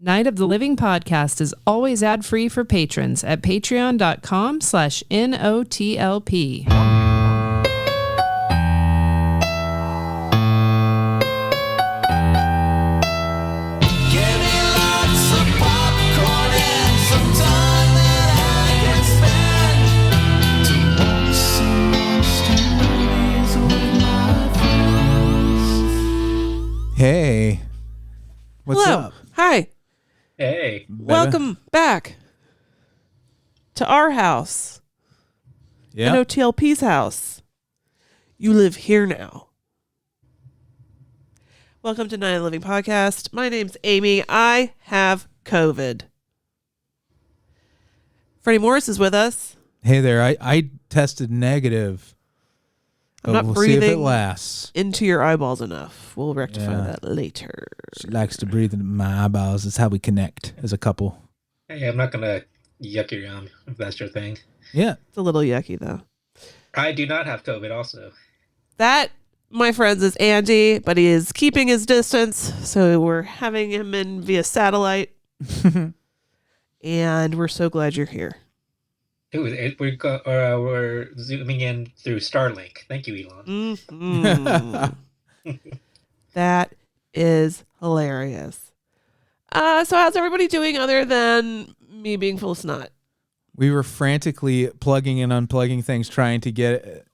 Night of the Living podcast is always ad-free for patrons at patreon.com/NOTLP. Hey. What's Hello. up? Hi. Hey. Welcome back to our house. Yeah. NOTLP's house. You live here now. Welcome to Night of the Living podcast. My name's Amy. I have COVID. Freddie Morris is with us. Hey there. I tested negative. I'm not we'll see if it breathing lasts. into your eyeballs enough. We'll rectify Yeah. that later. She likes to breathe into my eyeballs. It's how we connect as a couple. Hey, I'm not gonna yuck your yum if that's your thing. Yeah. It's a little yucky though. I do not have COVID also. That, my friends, is Andy, but he is keeping his distance, so we're having him in via satellite. And we're so glad you're here. We're zooming in through Starlink. Thank you, Elon. Mhm. That is hilarious. So how's everybody doing other than me being full of snot? We were frantically plugging and unplugging things, trying to get.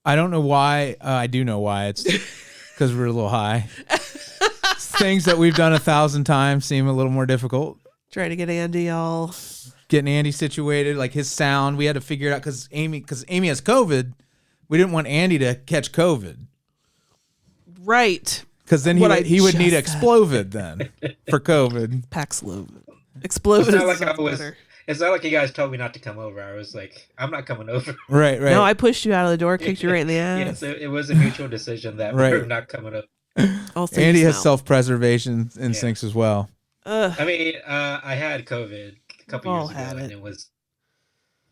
I don't know why. I do know why. It's because we're a little high. Things that we've done 1,000 times seem a little more difficult. Trying to get Andy all... Getting Andy situated, like his sound, we had to figure it out because Amy has COVID. We didn't want Andy to catch COVID Right. because then he would need Explovid then for COVID. Paxlovid. Exploded. It's not like you guys told me not to come over. I was like, I'm not coming over. Right. No, I pushed you out of the door, kicked you right in the ass. Yes, it was a mutual decision that we're not coming over. Also, Andy you has smell. self-preservation instincts as well. I mean, I had COVID a couple years ago, and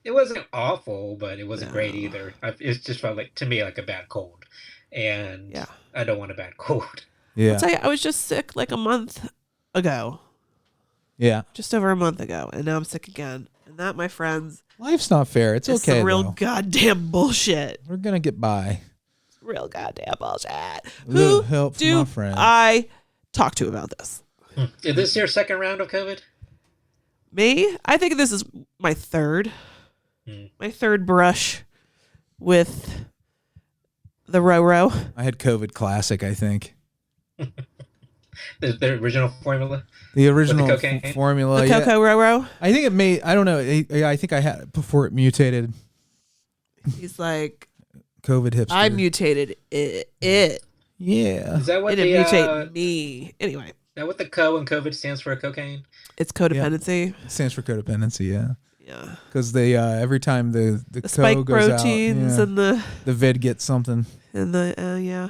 it wasn't awful, but it wasn't great either. It just felt like, to me, like a bad cold, and I don't want a bad cold. Yeah. I'll tell you, I was just sick like a month ago. Yeah. Just over a month ago, and now I'm sick again. And that, my friends, Life's not fair. It's okay. some real though. goddamn bullshit. We're gonna get by. Real goddamn bullshit. A little help from my friends. I talk to about this? Is this your second round of COVID? Me? I think this is my third. My third brush with the Roro. I had COVID classic, I think. The original formula? The original cocaine? formula. The Coco Roro. I think it may. I don't know. I think I had it before it mutated. He's like, COVID hipster. I mutated it. Yeah. Is that what It the didn't mutate me. Anyway. Is that what the co in COVID stands for? Cocaine? It's codependency. It stands for codependency, yeah. Yeah. Because they every time the The co spike goes proteins out, and the vid gets something. yeah.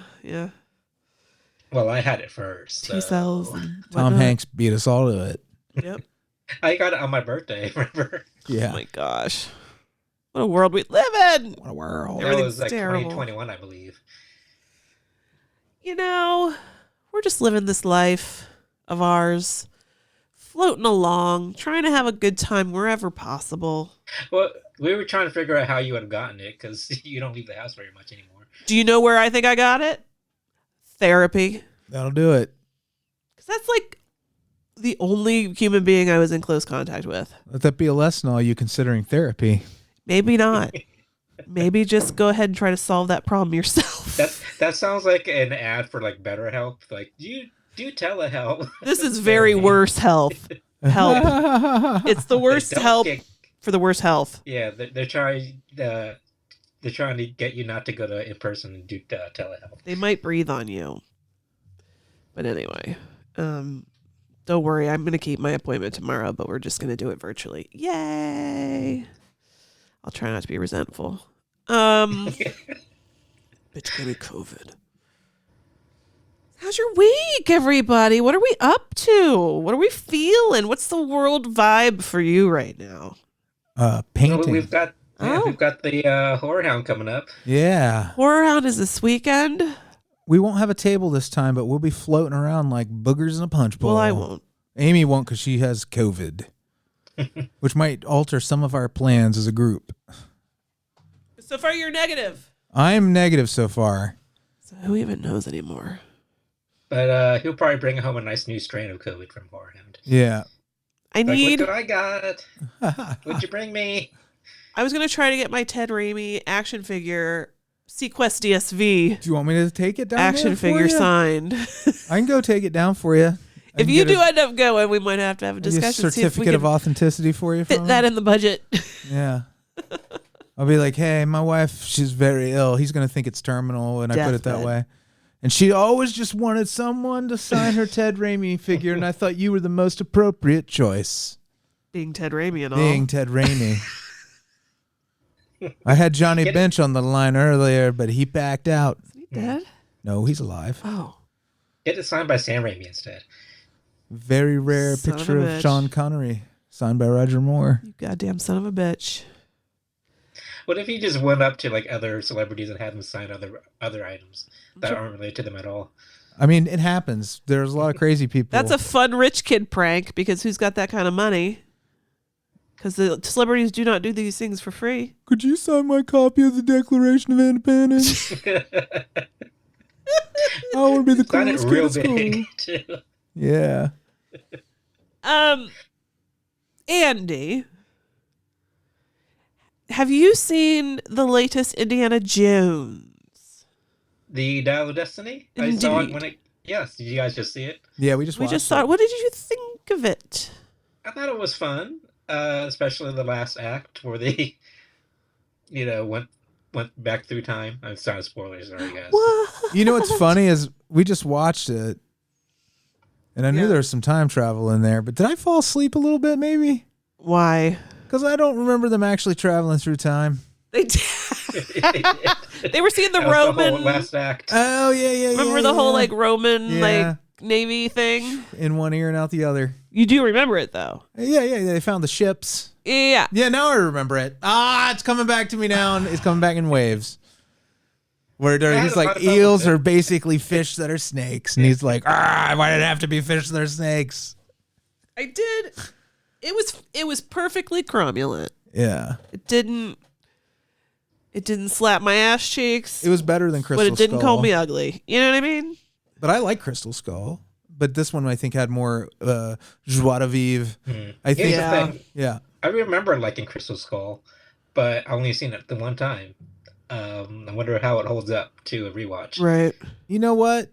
Well, I had it first. T cells. And Tom whatnot. Hanks beat us all to it. Yep. I got it on my birthday, remember? Yeah. Oh my gosh. What a world we live in. What a world. It Everything's was like terrible. 2021, I believe. You know, we're just living this life of ours, floating along, trying to have a good time wherever possible. Well, we were trying to figure out how you would have gotten it because you don't leave the house very much anymore. Do you know where I think I got it? Therapy. That'll do it. Because that's like the only human being I was in close contact with. Let that be a lesson, all you considering therapy. Maybe not. Maybe just go ahead and try to solve that problem yourself. That sounds like an ad for like BetterHelp. Like, do telehelp. This is very worse health. Help. It's the worst help for the worst health. Yeah, they're trying to get you not to go to in person and do telehealth. They might breathe on you. But anyway, don't worry. I'm going to keep my appointment tomorrow, but we're just going to do it virtually. Yay. I'll try not to be resentful. Bitch, give me COVID. How's your week, everybody? What are we up to? What are we feeling? What's the world vibe for you right now? Painting. Well, we've got the Horror Hound coming up. Yeah. Horror Hound is this weekend. We won't have a table this time, but we'll be floating around like boogers in a punch bowl. Well, I won't. Amy won't because she has COVID, which might alter some of our plans as a group. So far, you're negative. I'm negative so far. So who even knows anymore? But he'll probably bring home a nice new strain of COVID from Horhand. Yeah. I need. Look what I got. What'd you bring me? I was going to try to get my Ted Raimi action figure, Sequest DSV. Do you want me to take it down action figure signed? I can go take it down for you. If you do end up going, we might have to have a discussion. Certificate of authenticity for you. Fit that in the budget. Yeah. I'll be like, hey, my wife, she's very ill. He's going to think it's terminal, and I put it that way. And she always just wanted someone to sign her Ted Raimi figure, and I thought you were the most appropriate choice. Being Ted Raimi and all. Being Ted Raimi. I had Johnny Bench on the line earlier, but he backed out. Is he dead? No, he's alive. Oh. Get it signed by Sam Raimi instead. Very rare picture of Sean Connery, signed by Roger Moore. You goddamn son of a bitch. What if he just went up to like other celebrities and had them sign other items that aren't related to them at all? I mean, it happens. There's a lot of crazy people. That's a fun rich kid prank because who's got that kind of money? Because the celebrities do not do these things for free. Could you sign my copy of the Declaration of Independence? I want to be the coolest kid at school. Too. Yeah. Andy, have you seen the latest Indiana Jones? The Dial of Destiny? Indeed. I saw it when it... Yes, did you guys just see it? Yeah, we just saw it. What did you think of it? I thought it was fun, especially the last act where they, went back through time. I'm sorry, spoilers, sorry guys. What? You know what's funny is we just watched it, and I knew there was some time travel in there, but did I fall asleep a little bit maybe? Why? Because I don't remember them actually traveling through time. They did. They were seeing the Roman the whole last act. Oh yeah. Remember the whole Roman Navy thing? In one ear and out the other. You do remember it though. Yeah. They found the ships. Yeah. Yeah, now I remember it. It's coming back to me now. And it's coming back in waves. Where he's like, eels are basically fish that are snakes. And he's like, why did it have to be fish that are snakes? I did. It was perfectly cromulent. Yeah. It didn't slap my ass cheeks. It was better than Crystal Skull. But it didn't call me ugly. You know what I mean? But I like Crystal Skull. But this one I think had more joie de vivre. I think. Yeah. I remember liking Crystal Skull, but I only seen it the one time. I wonder how it holds up to a rewatch. Right. You know what?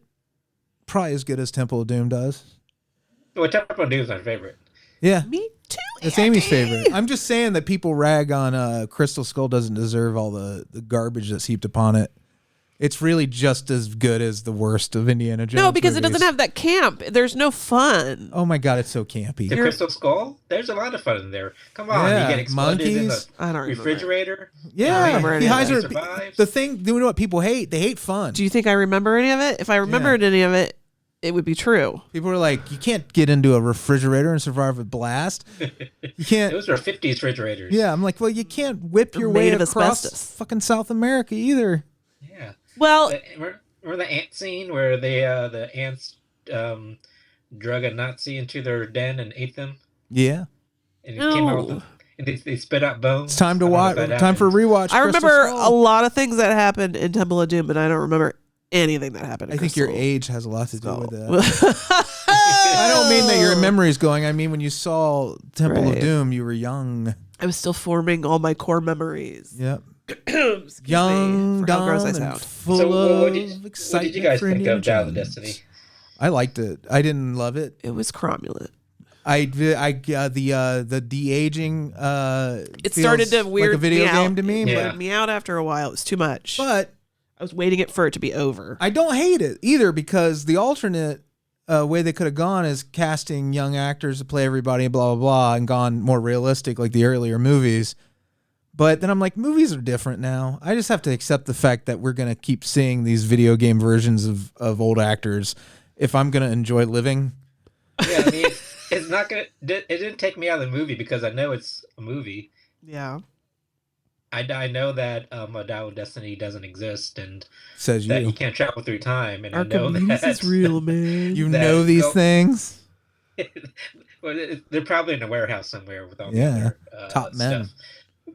Probably as good as Temple of Doom does. Well, Temple of Doom is my favorite. Yeah. Me too. It's Amy's favorite. I'm just saying that people rag on Crystal Skull doesn't deserve all the garbage that's heaped upon it. It's really just as good as the worst of Indiana Jones. No, because movies. it doesn't have that camp. There's no fun. Oh my God, it's so campy. The Crystal Skull? There's a lot of fun in there. Come on, you get exploded in the refrigerator. Yeah, he survives. The thing, you know what people hate? They hate fun. Do you think I remember any of it? If I remembered any of it, it would be true. People were like, you can't get into a refrigerator and survive a blast. You can't. Those are 50s refrigerators. Yeah, I'm like, well, you can't whip your way across fucking South America either. Yeah. Well, remember the ant scene where the ants drug a Nazi into their den and ate them? Yeah. And it came out with and they spit out bones. It's time to watch. Time for a rewatch. I remember a lot of things that happened in Temple of Doom, but I don't remember anything that happened. I think your age has a lot to do with that. I don't mean that your memory is going. I mean, when you saw Temple of Doom, you were young. I was still forming all my core memories. Yep. Young, dumb, and full of excitement. What did you guys think of Dial of Destiny? I liked it. I didn't love it. It was cromulent. The de-aging it started to weird like a video me game out. to me. It weirded me out after a while. It was too much. But I was waiting for it to be over. I don't hate it either because the alternate way they could have gone is casting young actors to play everybody, blah, blah, blah, and gone more realistic like the earlier movies. But then I'm like, movies are different now. I just have to accept the fact that we're going to keep seeing these video game versions of old actors if I'm going to enjoy living. Yeah, I mean, it's not going to... It didn't take me out of the movie because I know it's a movie. Yeah. I know that a Dial of Destiny doesn't exist and says that you can't travel through time. And I know that... is real, man. You know these things? Well, they're probably in a warehouse somewhere with all the other, top men. Stuff.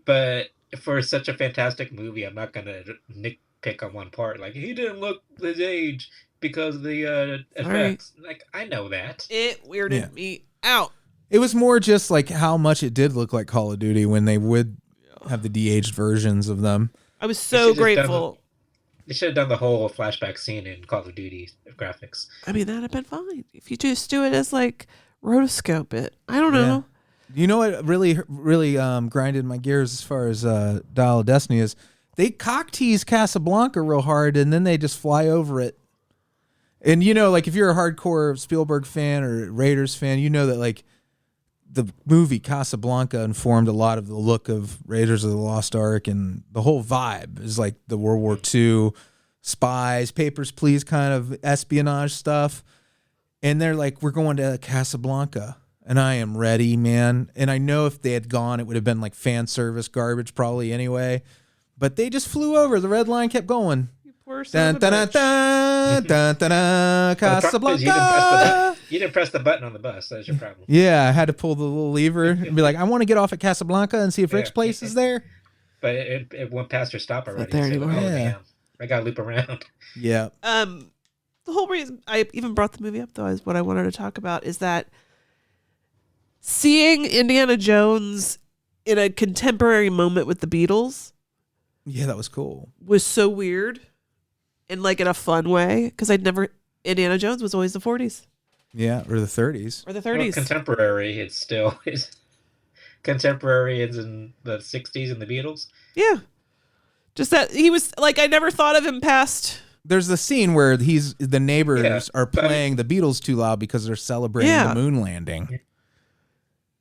But for such a fantastic movie, I'm not gonna nitpick on one part. Like, he didn't look his age because of the effects. Right. Like, I know that. It weirded me out. It was more just like how much it did look like Call of Duty when they would have the de-aged versions of them. I was so grateful. They should have done the whole flashback scene in Call of Duty graphics. I mean, that'd have been fine if you just do it as like rotoscope it. I don't know. You know what really grinded my gears as far as Dial of Destiny is? They cock tease Casablanca real hard, and then they just fly over it. And you know, like if you're a hardcore Spielberg fan or Raiders fan, you know that like the movie Casablanca informed a lot of the look of Raiders of the Lost Ark, and the whole vibe is like the World War II spies, Papers, Please kind of espionage stuff. And they're like, we're going to Casablanca, and I am ready, man. And I know if they had gone, it would have been like fan service garbage probably anyway. But they just flew over. The red line kept going. Dun, dun, dun, dun, dun, dun, Casablanca. You didn't press the button on the bus. That's your problem. Yeah, I had to pull the little lever and be like, I want to get off at Casablanca and see if Rick's place is there. But it went past your stop already. There anymore. Damn. I got to loop around. Yeah. The whole reason I even brought the movie up, though, is what I wanted to talk about is that seeing Indiana Jones in a contemporary moment with the Beatles. Yeah, that was cool. Was so weird. And like in a fun way, because Indiana Jones was always the 40s. Yeah, or the 30s. Or the 30s. Well, contemporary, it's still contemporary is in the 60s and the Beatles. Yeah. Just that he was like, I never thought of him past. There's the scene where the neighbors are playing the Beatles too loud because they're celebrating the moon landing.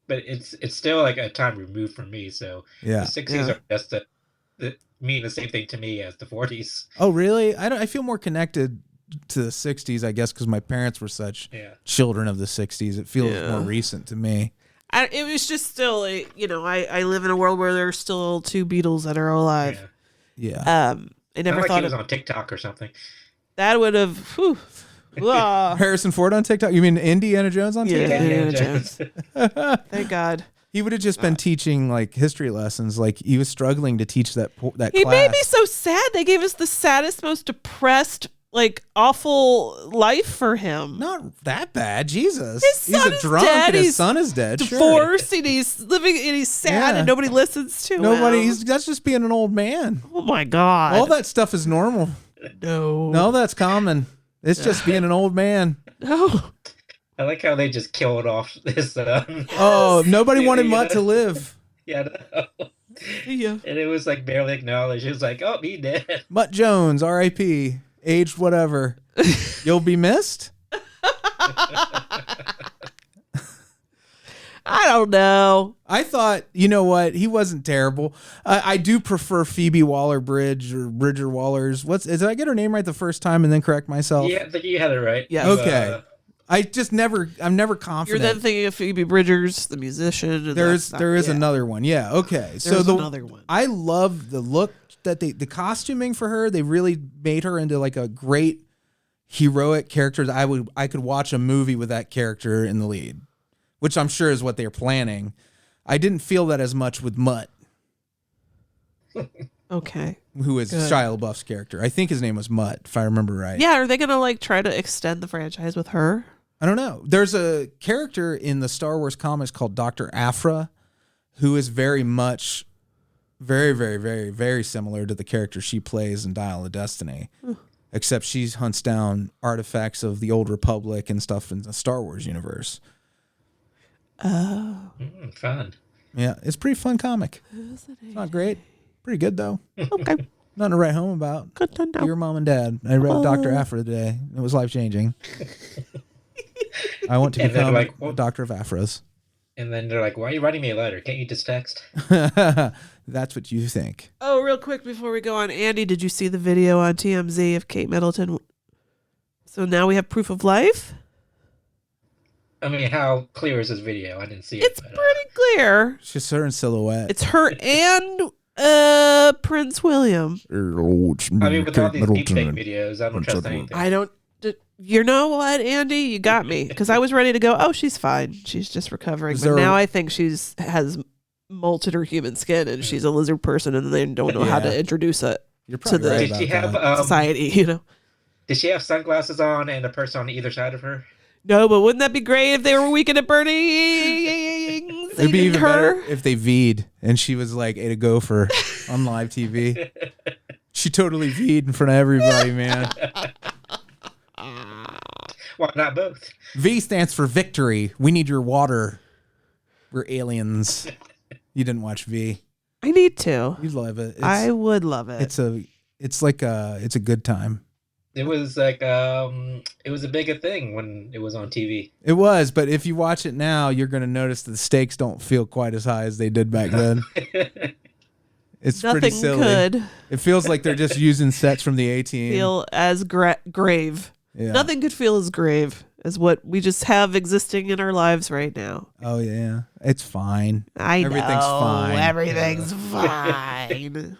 But it's still like a time removed from me, so the 60s are just mean the same thing to me as the 40s. Oh, really? I feel more connected to the 60s, I guess, because my parents were such children of the 60s. It feels more recent to me. It was just still, I live in a world where there's still 2 Beatles that are alive. Yeah. I never thought he was on TikTok or something. That would have. Harrison Ford on TikTok? You mean Indiana Jones on TikTok? Yeah, Indiana Jones. Thank God. He would have just been teaching like history lessons. Like he was struggling to teach that class. He made me so sad. They gave us the saddest, most depressed, like awful life for him. Not that bad. Jesus. He's a drunk and his son is dead. Divorced and he's living and he's sad and nobody listens to him. That's just being an old man. Oh my God. All that stuff is normal. No, that's common. It's just being an old man. No. I like how they just killed off his son. Oh, nobody wanted Mutt to live. Yeah, no. And it was like barely acknowledged. It was like, oh, he dead. Mutt Jones, R.I.P. Aged whatever. You'll be missed? I don't know. I thought, you know what? He wasn't terrible. I do prefer Phoebe Waller-Bridge or Bridger Wallers. Did I get her name right the first time and then correct myself? Yeah, I think you had it right. Yeah. Okay. I'm never confident. You're then thinking of Phoebe Bridgers, the musician. And there is another one. Yeah. Okay. There's another one. I love the look that the costuming for her. They really made her into like a great heroic character. I could watch a movie with that character in the lead, which I'm sure is what they're planning. I didn't feel that as much with Mutt. Okay. Who is Shia LaBeouf's character. I think his name was Mutt, if I remember right. Yeah, are they going to like try to extend the franchise with her? I don't know. There's a character in the Star Wars comics called Dr. Aphra, who is very much, very, very, very, very similar to the character she plays in Dial of Destiny. Except she hunts down artifacts of the Old Republic and stuff in the Star Wars universe. Oh. Fun. Yeah, it's a pretty fun comic. It's not great. Pretty good, though. Okay. Nothing to write home about. Good to know. Your mom and dad. I read Dr. Aphra today. It was life-changing. I want to become a doctor of Aphras. And then they're like, why are you writing me a letter? Can't you just text? That's what you think. Oh, real quick before we go on, Andy, did you see the video on TMZ of Kate Middleton? So now we have proof of life? I mean, how clear is this video? I didn't see it. It's pretty clear. It's just her in silhouette. It's her and Prince William. I mean, with all these deepfake videos, I don't trust anything. I don't You know what, Andy? You got me. Because I was ready to go, oh, she's fine. She's just recovering. But now I think has molted her human skin and she's a lizard person and they don't know how to introduce it to the Did she have society, you know? Did she have sunglasses on and a person on either side of her? No, but wouldn't that be great if they were weekend at Bernie's? It'd be even better if they V'd and she was like ate a gopher on live TV. She totally V'd in front of everybody, man. Why not both? V stands for victory. We need your water. We're aliens. You didn't watch V. I need to. You'd love it. I would love it. It's a good time. It was like it was a bigger thing when it was on TV. It was, but if you watch it now, you're going to notice that the stakes don't feel quite as high as they did back then. It's Nothing pretty silly. could It feels like they're just using sets from the A-Team. feel as grave. Yeah. Nothing could feel as grave as what we just have existing in our lives right now. Oh yeah, it's fine. Everything's fine. Everything's fine.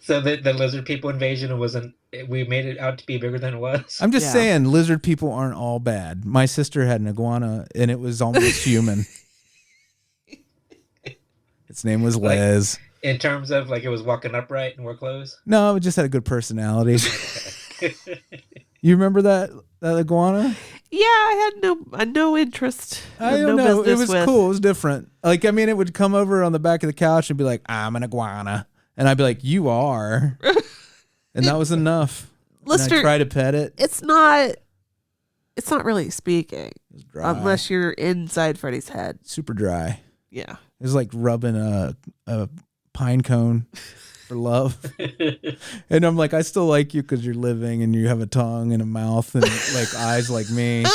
So the lizard people invasion we made it out to be bigger than it was. I'm just saying, lizard people aren't all bad. My sister had an iguana, and it was almost human. Its name was Les. In terms of like it was walking upright and wore clothes? No, it just had a good personality. You remember that iguana? Yeah, I had no interest. I don't know. It was cool. It was different. Like, I mean, it would come over on the back of the couch and be like, I'm an iguana. And I'd be like, you are. And that was enough. Lister, and I try to pet it. It's not really speaking. It's dry. Unless you're inside Freddy's head. Super dry. Yeah. It was like rubbing a pine cone for love. And I'm like, I still like you because you're living and you have a tongue and a mouth and like eyes like me.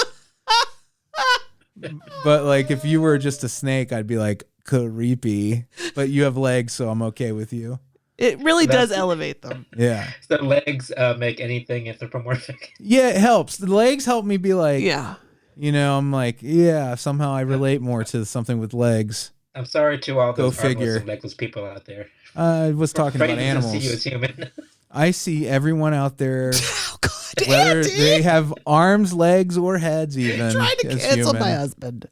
But like if you were just a snake, I'd be like creepy. But you have legs, so I'm okay with you. It really does elevate them. Yeah. So legs make anything anthropomorphic. Yeah, it helps. The legs help me be like, yeah. You know, I'm like, yeah, somehow I relate more to something with legs. I'm sorry to all those figure. and legless people out there. I was talking Freddy about animals. See you as human. I see everyone out there, oh, God, whether Andy! they have arms, legs, or heads even. Trying to as cancel human. my husband.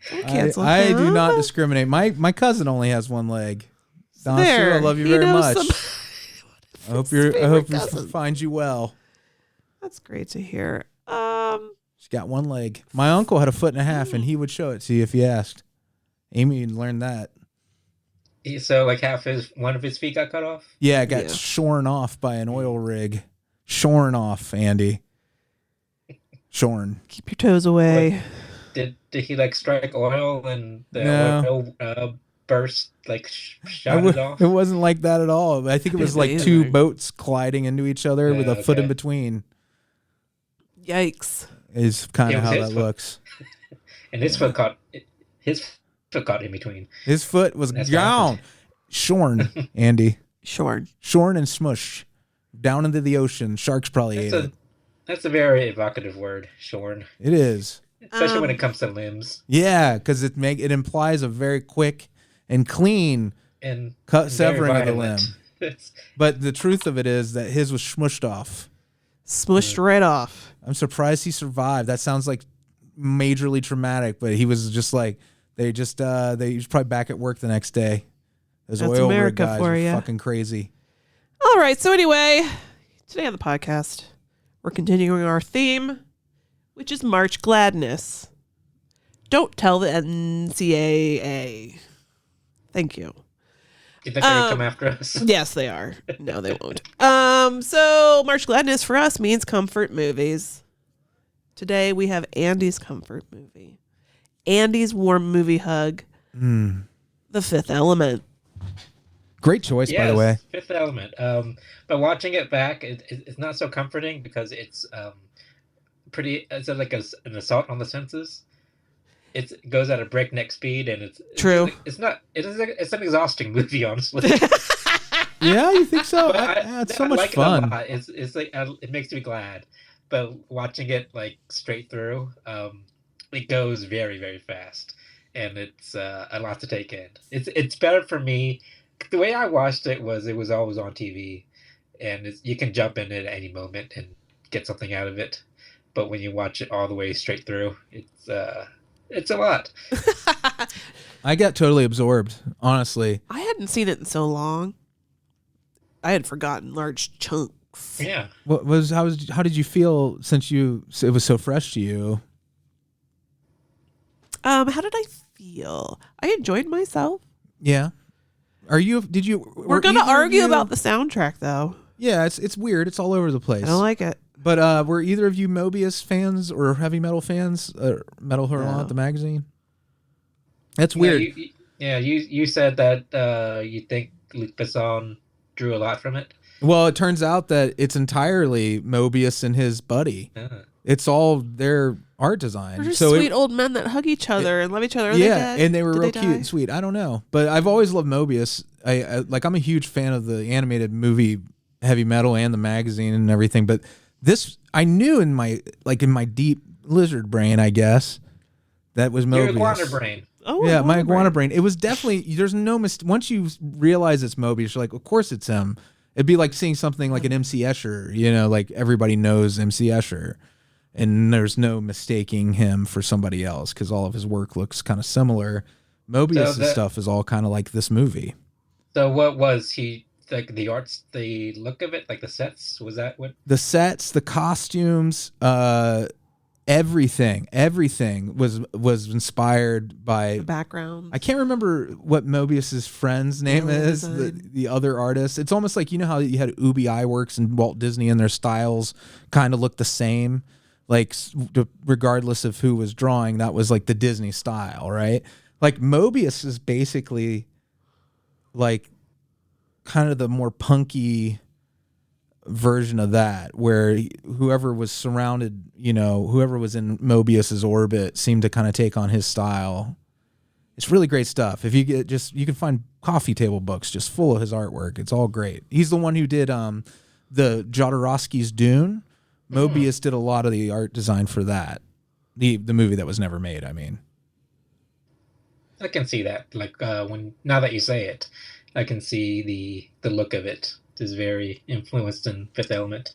Cancel I him. do not discriminate. My cousin only has one leg. Donna Sue, I love you very much. I hope he finds you well. That's great to hear. She's got one leg. My uncle had a foot and a half, and he would show it to you if you asked. Amy learned that. So like one of his feet got cut off? Yeah, it got shorn off by an oil rig. Shorn off, Andy. Shorn. Keep your toes away. Did he like strike oil and the oil burst, like shot it off? It wasn't like that at all. I think it was like two boats colliding into each other with a foot in between. Yikes. Is kind of how that looks. And his foot caught in between. His foot was gone. Shorn, Andy. Shorn and smushed down into the ocean. Sharks probably ate it. That's a very evocative word, shorn. It is. Especially when it comes to limbs. Yeah, because it implies a very quick and clean severing of the limb. But the truth of it is that his was smushed off. Smushed right off. I'm surprised he survived. That sounds like majorly traumatic, but he was just like he was probably back at work the next day. Those oil rig guys are fucking crazy. All right, so anyway, today on the podcast, we're continuing our theme, which is March Gladness. Don't tell the NCAA. Thank you. Do you think they're going to come after us? Yes, they are. No, they won't. So March Gladness for us means comfort movies. Today we have Andy's comfort movie. Andy's warm movie hug. The Fifth Element. Great choice, by the way. Fifth Element. But watching it back, it's not so comforting because it's it's like an assault on the senses. It goes at a breakneck speed, and it's true. It's an exhausting movie, honestly. Yeah, you think so? It's so much fun. It's like it makes me glad, but watching it like straight through, it goes very, very fast, and it's a lot to take in. It's better for me. The way I watched it was always on TV, and you can jump in at any moment and get something out of it. But when you watch it all the way straight through, it's a lot. I got totally absorbed, honestly. I hadn't seen it in so long. I had forgotten large chunks. Yeah. How did you feel since it was so fresh to you? How did I feel? I enjoyed myself. Yeah. We're going to argue about the soundtrack though. Yeah, it's weird. It's all over the place. I don't like it. But were either of you Mobius fans or heavy metal fans? Metal Hurlant, the magazine? That's weird. You said that you think Luc Besson drew a lot from it. Well, it turns out that it's entirely Mobius and his buddy. It's all their art design. They're just sweet old men that hug each other and love each other. Yeah, and they were real cute and sweet. I don't know, but I've always loved Mobius. I'm a huge fan of the animated movie Heavy Metal and the magazine and everything. But this, I knew in my deep lizard brain, I guess, that was Mobius. Your iguana brain. Oh, yeah, my iguana brain. It was definitely. There's no mistake. Once you realize it's Mobius, you're like, of course it's him. It'd be like seeing something like an MC Escher. Like everybody knows MC Escher. And there's no mistaking him for somebody else because all of his work looks kind of similar. Mobius' stuff is all kind of like this movie. So what was he, like the arts, the look of it, like the sets? Was that what? The sets, the costumes, everything was inspired by... The background. I can't remember what Mobius's friend's name is, the other artist. It's almost like, how you had Ubi Iwerks and Walt Disney and their styles kind of look the same. Like, regardless of who was drawing, that was like the Disney style, right? Like, Mobius is basically like kind of the more punky version of that, where whoever was surrounded, whoever was in Mobius's orbit seemed to kind of take on his style. It's really great stuff. If you you can find coffee table books just full of his artwork. It's all great. He's the one who did the Jodorowsky's Dune. Mobius did a lot of the art design for that. The movie that was never made, I mean. I can see that. Like now that you say it, I can see the look of it is very influenced in Fifth Element.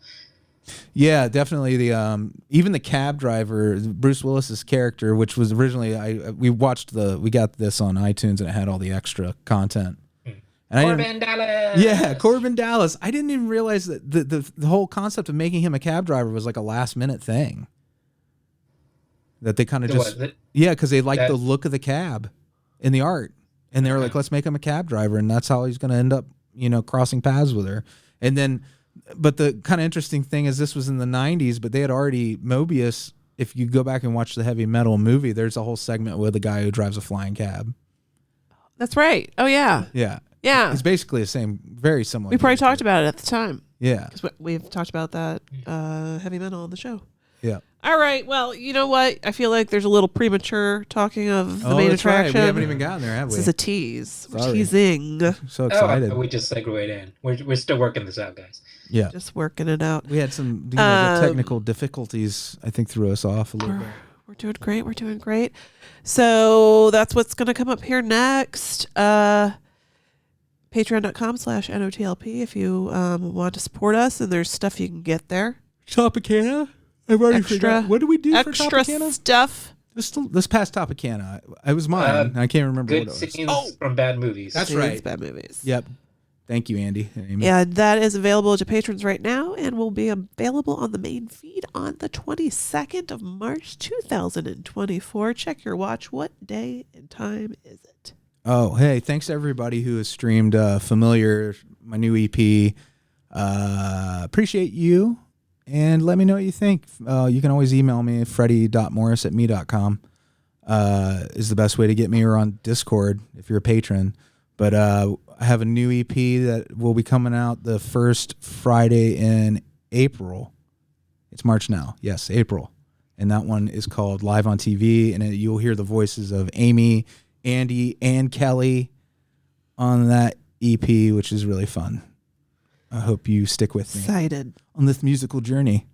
Yeah, definitely. The even the cab driver, Bruce Willis's character, which was originally we got this on iTunes and it had all the extra content. And Corbin Dallas. Yeah, Corbin Dallas. I didn't even realize that the whole concept of making him a cab driver was like a last minute thing. That they kind of because they liked the look of the cab in the art, and they were like, let's make him a cab driver, and that's how he's going to end up, crossing paths with her. And then, but the kind of interesting thing is this was in the 90s, but they had already Mobius. If you go back and watch the Heavy Metal movie, there's a whole segment with a guy who drives a flying cab. That's right. Oh yeah. Yeah. Yeah. It's basically the same, very similar. We probably talked about it at the time. Yeah. Because we've talked about that Heavy Metal on the show. Yeah. All right. Well, you know what? I feel like there's a little premature talking of the main attraction. Right. We haven't even gotten there, have we? This is a tease. We're Sorry. teasing. So excited. We just segued in. We're still working this out, guys. Yeah. Just working it out. We had some the technical difficulties, I think, threw us off a little bit. We're doing great. We're doing great. So that's what's going to come up here next. Patreon.com/NOTLP if you want to support us, and there's stuff you can get there. Topicana? I've already forgot. What did we do for Topicana? Extra stuff. This past Topicana, it was mine. I can't remember what it was. Good scenes from bad movies. That's right. Bad movies. Yep. Thank you, Andy. Yeah, that is available to patrons right now and will be available on the main feed on the 22nd of March, 2024. Check your watch. What day and time is it? Oh, hey, thanks to everybody who has streamed Familiar, my new EP. Appreciate you. And let me know what you think. You can always email me at freddy.morris@me.com is the best way to get me, or on Discord if you're a patron. But I have a new EP that will be coming out the first Friday in April. It's March now. Yes, April. And that one is called Live on TV. And you'll hear the voices of Amy, Andy, and Kelley on that EP, which is really fun. I hope you stick with me. Excited. On this musical journey.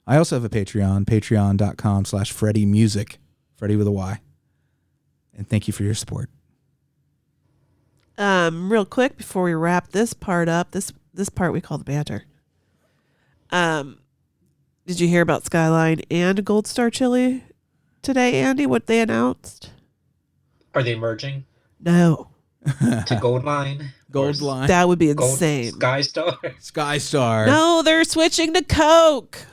I also have a Patreon, patreon.com/FreddyMusic, Freddy with a Y. And thank you for your support. Real quick before we wrap this part up, this part we call the banter. Did you hear about Skyline and Gold Star Chili today, Andy? What they announced? Are they merging? No. To Gold Line? Gold Line. That would be insane. Sky Star? Sky Star. No, they're switching to Coke.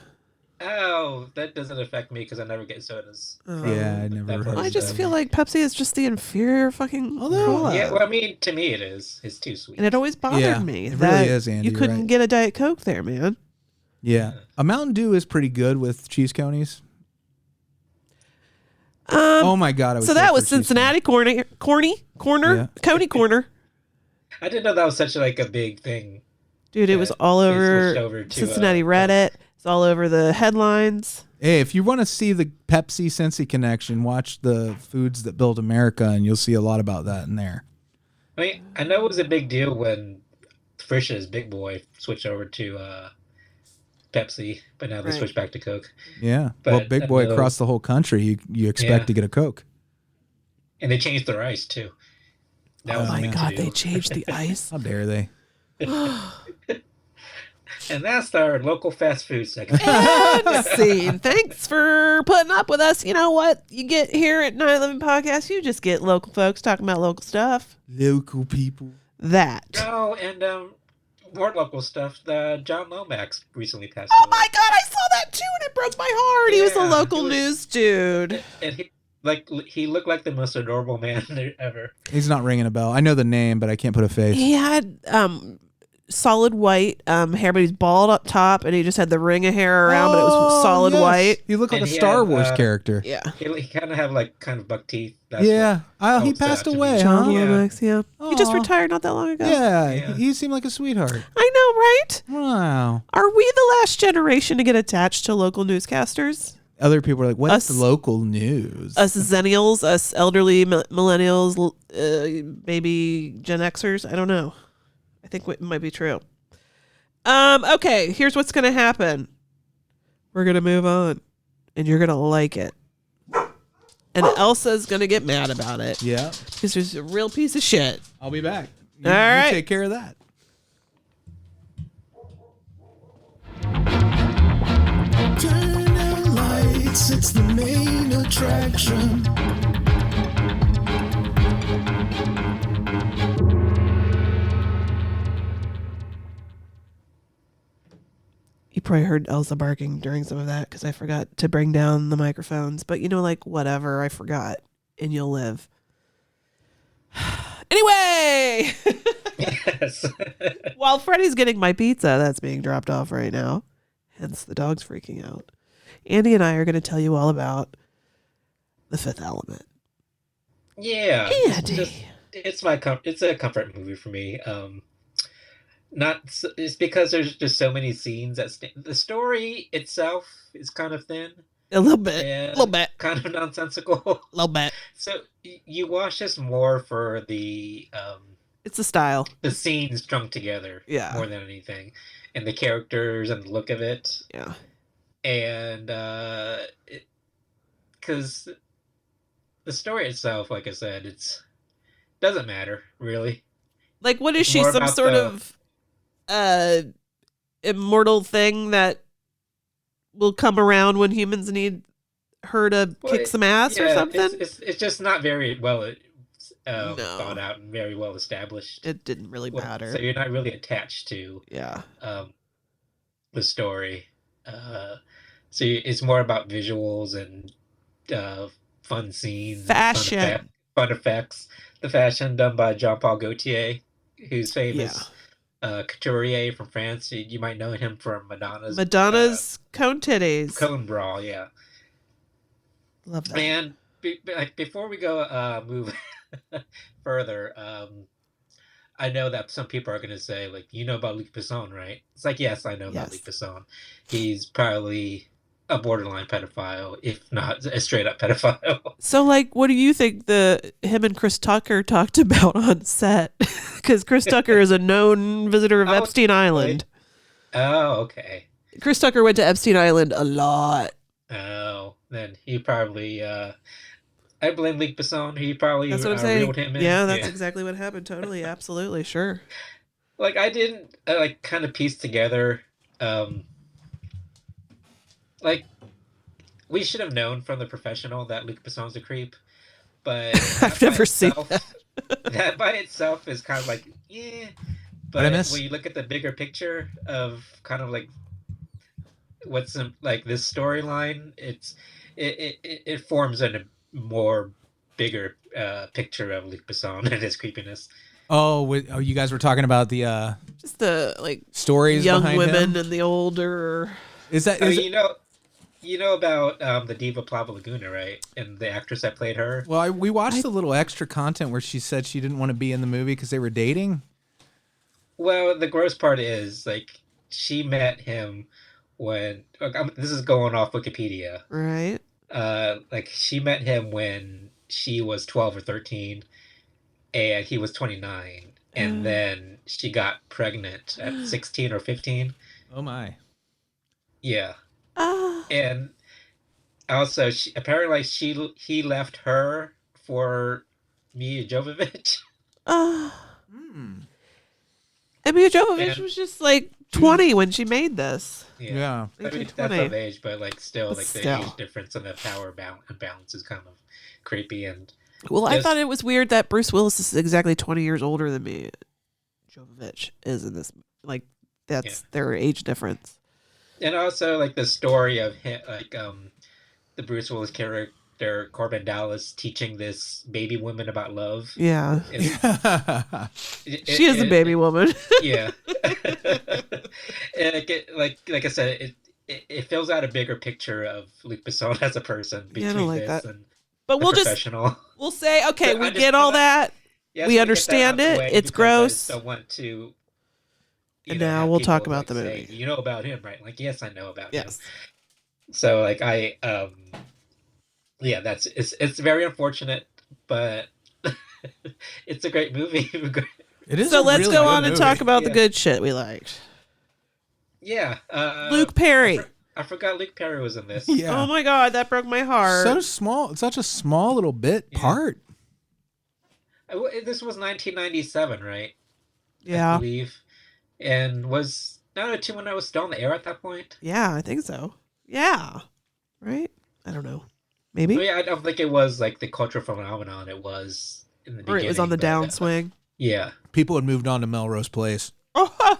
Oh, that doesn't affect me because I never get sodas. Yeah, I never heard I just feel like Pepsi is just the inferior fucking cola. Yeah, well, I mean, to me it is. It's too sweet. And it always bothered me. It that really is, Andy. You couldn't get a Diet Coke there, man. Yeah. A Mountain Dew is pretty good with cheese conies. Oh my God. So that was Cincinnati Coney Corner. I didn't know that was such like a big thing. Dude, it was all over Cincinnati Reddit. It's all over the headlines. Hey, if you want to see the Pepsi Cincy connection, watch the Foods That Built America, and you'll see a lot about that in there. I mean, I know it was a big deal when Frisch's Big Boy switched over to Pepsi, but now they switched back to Coke. Yeah. But well, Big Boy across the whole country, you expect to get a Coke. And they changed their ice, too. Oh my God, they changed the ice? How dare they? And that's our local fast food segment. Scene. Thanks for putting up with us. You know what? You get here at 9/11 Podcast, you just get local folks talking about local stuff. Local people. That. Oh, and more local stuff. John Lomax recently passed away. Oh my God, I saw that too, and it broke my heart. He was a local news dude. And he looked like the most adorable man ever. He's not ringing a bell. I know the name, but I can't put a face. He had solid white hair, but he's bald up top, and he just had the ring of hair around, but it was solid white. He looked like a Star Wars character. Yeah. He kind of had kind of buck teeth. Yeah. He passed away, huh? John Lomax, yeah. He just retired not that long ago. Yeah. He seemed like a sweetheart. I know, right? Wow. Are we the last generation to get attached to local newscasters? Other people are like, what's local news? Us Zennials, us elderly millennials, maybe Gen Xers. I don't know. I think it might be true. Okay, here's what's going to happen. We're going to move on, and you're going to like it. And Elsa's going to get mad about it. Yeah. Because there's a real piece of shit. I'll be back. All right. You take care of that. Turn out lights, it's the main attraction. You probably heard Elsa barking during some of that because I forgot to bring down the microphones. But whatever, I forgot. And you'll live. Anyway! Yes. While Freddy's getting my pizza that's being dropped off right now, hence the dog's freaking out, Andy and I are going to tell you all about The Fifth Element. Yeah. Andy. It's a comfort movie for me. It's because there's just so many scenes that the story itself is kind of thin. A little bit. Kind of nonsensical. A little bit. So you watch this more for the it's the style. The scenes strung together. Yeah. More than anything. And the characters and the look of it. Yeah. And because the story itself, like I said, doesn't matter really. Like, what is she? Some sort of immortal thing that will come around when humans need her to kick some ass or something? It's just not very well thought out and very well established. It didn't really matter. So you're not really attached to the story. So it's more about visuals and fun scenes, fashion, fun effects. The fashion done by Jean-Paul Gaultier, who's famous couturier from France. You might know him from Madonna's cone titties, cone bra. Yeah, love that. And before we go move further, I know that some people are going to say, about Luc Besson, right? It's like, yes, I know about Luc Besson. He's probably a borderline pedophile, if not a straight up pedophile. So, what do you think him and Chris Tucker talked about on set? Because Chris Tucker is a known visitor of Epstein Island. Oh, okay. Chris Tucker went to Epstein Island a lot. Oh, then he probably, I blame Luc Besson. He probably that's what I'm saying. reeled him in. Yeah, that's exactly what happened. Totally, absolutely, sure. I didn't kind of piece together like we should have known from The Professional that Luc Besson's a creep, but I've never seen that. That by itself is kind of like, yeah. But when you look at the bigger picture of kind of like what's in, like this storyline, it forms a more bigger picture of Luc Besson and his creepiness. Oh, you guys were talking about the just the like stories young behind women him? And the older. You know about the diva Plava Laguna, right? And the actress that played her. Well, we watched the little extra content where she said she didn't want to be in the movie because they were dating. Well, the gross part is like she met him when this is going off Wikipedia, right? Like she met him when she was 12 or 13, and he was 29, and then she got pregnant at 16 or 15. Oh my! Yeah. And also, he left her for Mia Jovovich. And Mia Jovovich was just like 20 when she made this. Yeah. I mean, that's of age, but like still, the age difference and the power balance is kind of creepy. And I thought it was weird that Bruce Willis is exactly 20 years older than Mia Jovovich is in this. Like that's their age difference. And also, like the story of him, like the Bruce Willis character Corbin Dallas teaching this baby woman about love. Yeah, she is a baby woman. Yeah, and like I said, it fills out a bigger picture of Luc Besson as a person between this and but we'll say okay, we get all that. Yeah, we understand it. It's gross. I don't want to. And now we'll talk about the movie. You know about him, right? Like, yes, I know about him. Yes. So, like, it's very unfortunate, but it's a great movie. It is. So let's go on and talk about the good shit we liked. Yeah. Luke Perry. I forgot Luke Perry was in this. Yeah. Oh my God, that broke my heart. So small. Such a small little part. This was 1997, right? Yeah. I believe. And was Nano 2.0 was still on the air at that point? Yeah, I think so. Yeah. Right? I don't know. Maybe? I don't think it was like the cultural phenomenon it was in the beginning. Or it was on the downswing. Yeah. People had moved on to Melrose Place. Oh,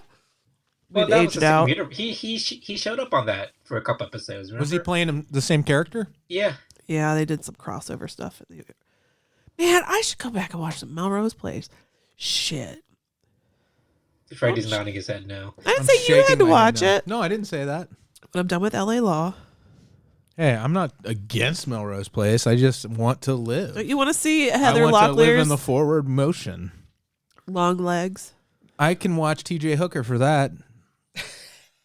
well, that aged out. He showed up on that for a couple episodes. Remember? Was he playing the same character? Yeah. Yeah, they did some crossover stuff. Man, I should go back and watch some Melrose Place. Shit. Freddy's nodding his head no. I didn't say you had to watch it. No, I didn't say that. But I'm done with LA Law. Hey, I'm not against Melrose Place. I just want to live. Don't you want to see Heather Locklear's? I want to live in the forward motion. Long legs. I can watch TJ Hooker for that.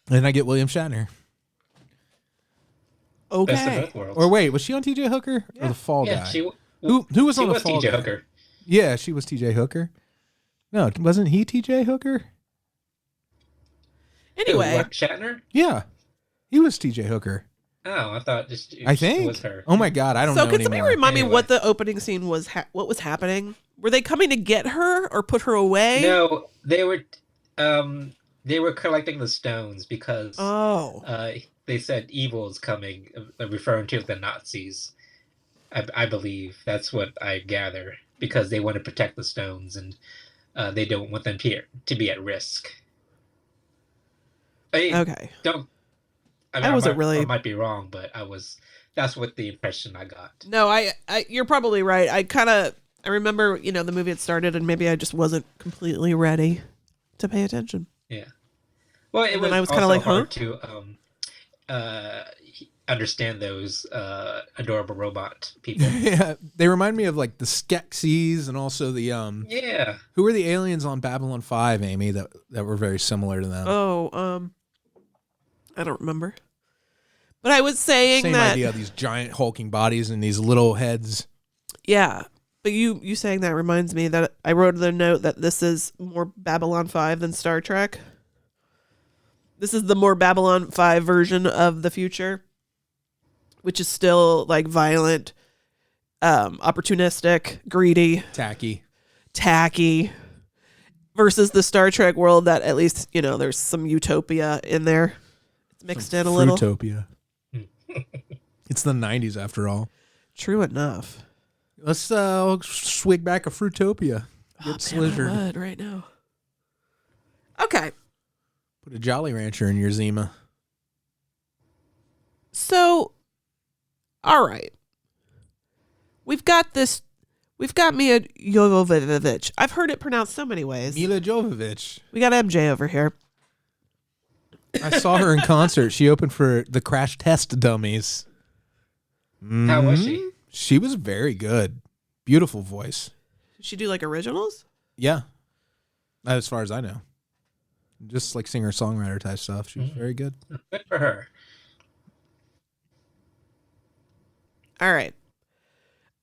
And I get William Shatner. Okay. Best of both worlds. Or wait, was she on TJ Hooker? Or the Fall Guy? Who was on the Fall TJ Guy? Hooker. Yeah, she was TJ Hooker. No, wasn't he TJ Hooker? Anyway. What, Shatner? Yeah. He was TJ Hooker. Oh, I thought it was her. Oh my God, I don't know anymore. So can somebody remind me what the opening scene was, what was happening? Were they coming to get her or put her away? No, they were collecting the stones because they said evil is coming, referring to the Nazis. I believe that's what I gather, because they want to protect the stones and they don't want them to be at risk. I might be wrong, but that's what the impression I got. No, I you're probably right. I remember, the movie had started and maybe I just wasn't completely ready to pay attention. Yeah. Well, I was kind of like hard to understand those adorable robot people. Yeah, they remind me of like the Skeksis and also the Yeah. Who were the aliens on Babylon 5, Amy, that were very similar to them? I don't remember. But I was saying Same idea, these giant hulking bodies and these little heads. Yeah. But you saying that reminds me that I wrote the note that this is more Babylon 5 than Star Trek. This is the more Babylon 5 version of the future, which is still like violent, opportunistic, greedy, tacky, versus the Star Trek world that at least, there's some utopia in there. It's mixed in a little. Fruitopia. It's the 90s after all. True enough. Let's swig back a Fruitopia. Get slizzard. I would right now. Okay. Put a Jolly Rancher in your Zima. So, all right. We've got Mila Jovovich. I've heard it pronounced so many ways. Mila Jovovich. We got MJ over here. I saw her in concert. She opened for the Crash Test Dummies. How was she? She was very good. Beautiful voice. Did she do like originals? Yeah. As far as I know. Just like singer-songwriter type stuff. She was very good. Good for her. All right.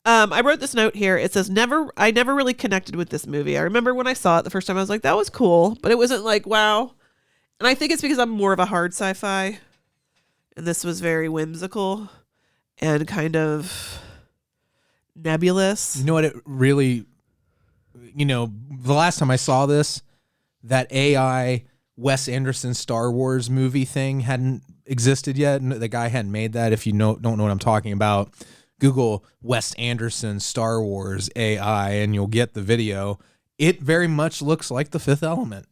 I wrote this note here. It says, I never really connected with this movie. I remember when I saw it the first time, I was like, that was cool. But it wasn't like, wow. And I think it's because I'm more of a hard sci-fi. And this was very whimsical and kind of nebulous. You know what it really, the last time I saw this, that AI Wes Anderson Star Wars movie thing hadn't existed yet. The guy hadn't made that. If you don't know what I'm talking about, Google Wes Anderson Star Wars AI and you'll get the video. It very much looks like The Fifth Element.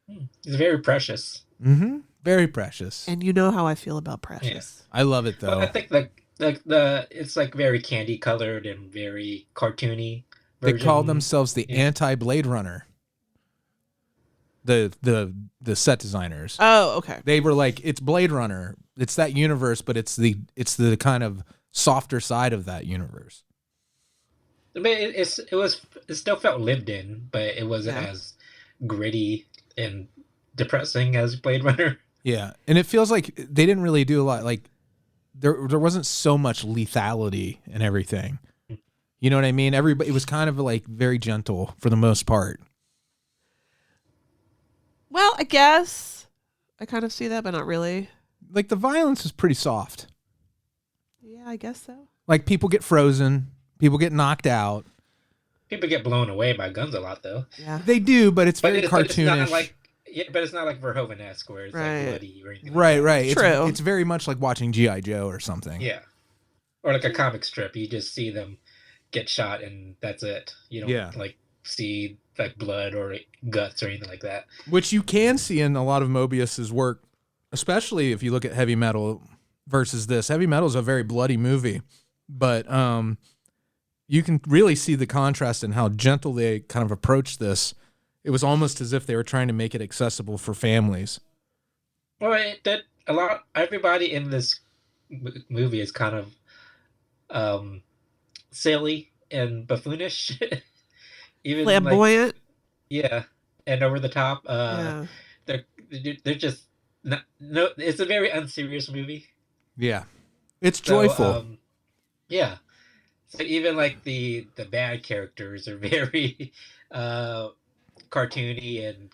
It's very precious. Mm-hmm. Very precious. And you know how I feel about precious. I love it though. Well, I think the it's like very candy colored and very cartoony. They call themselves the anti-Blade Runner. The set designers. Oh, okay. They were like, it's Blade Runner. It's that universe, but it's the kind of softer side of that universe. I mean, it still felt lived in, but it wasn't as gritty and depressing as Blade Runner. Yeah, and it feels like they didn't really do a lot. Like there wasn't so much lethality and everything. You know what I mean? Everybody, it was kind of like very gentle for the most part. Well, I guess I kind of see that, but not really. Like the violence is pretty soft. Yeah, I guess so. Like people get frozen, people get knocked out. People get blown away by guns a lot, though. Yeah, they do, but it's very cartoonish. But it's not like Verhoeven-esque where it's like bloody or anything. Right, like right. True. It's very much like watching G.I. Joe or something. Yeah, or like a comic strip. You just see them get shot and that's it. You don't like see like blood or guts or anything like that. Which you can see in a lot of Mobius's work, especially if you look at Heavy Metal versus this. Heavy Metal is a very bloody movie, but you can really see the contrast in how gentle they kind of approach this. It was almost as if they were trying to make it accessible for families. Well, everybody in this movie is kind of silly and buffoonish. Even flamboyant. And over the top. They're just it's a very unserious movie. Yeah, it's joyful. So even like the bad characters are very cartoony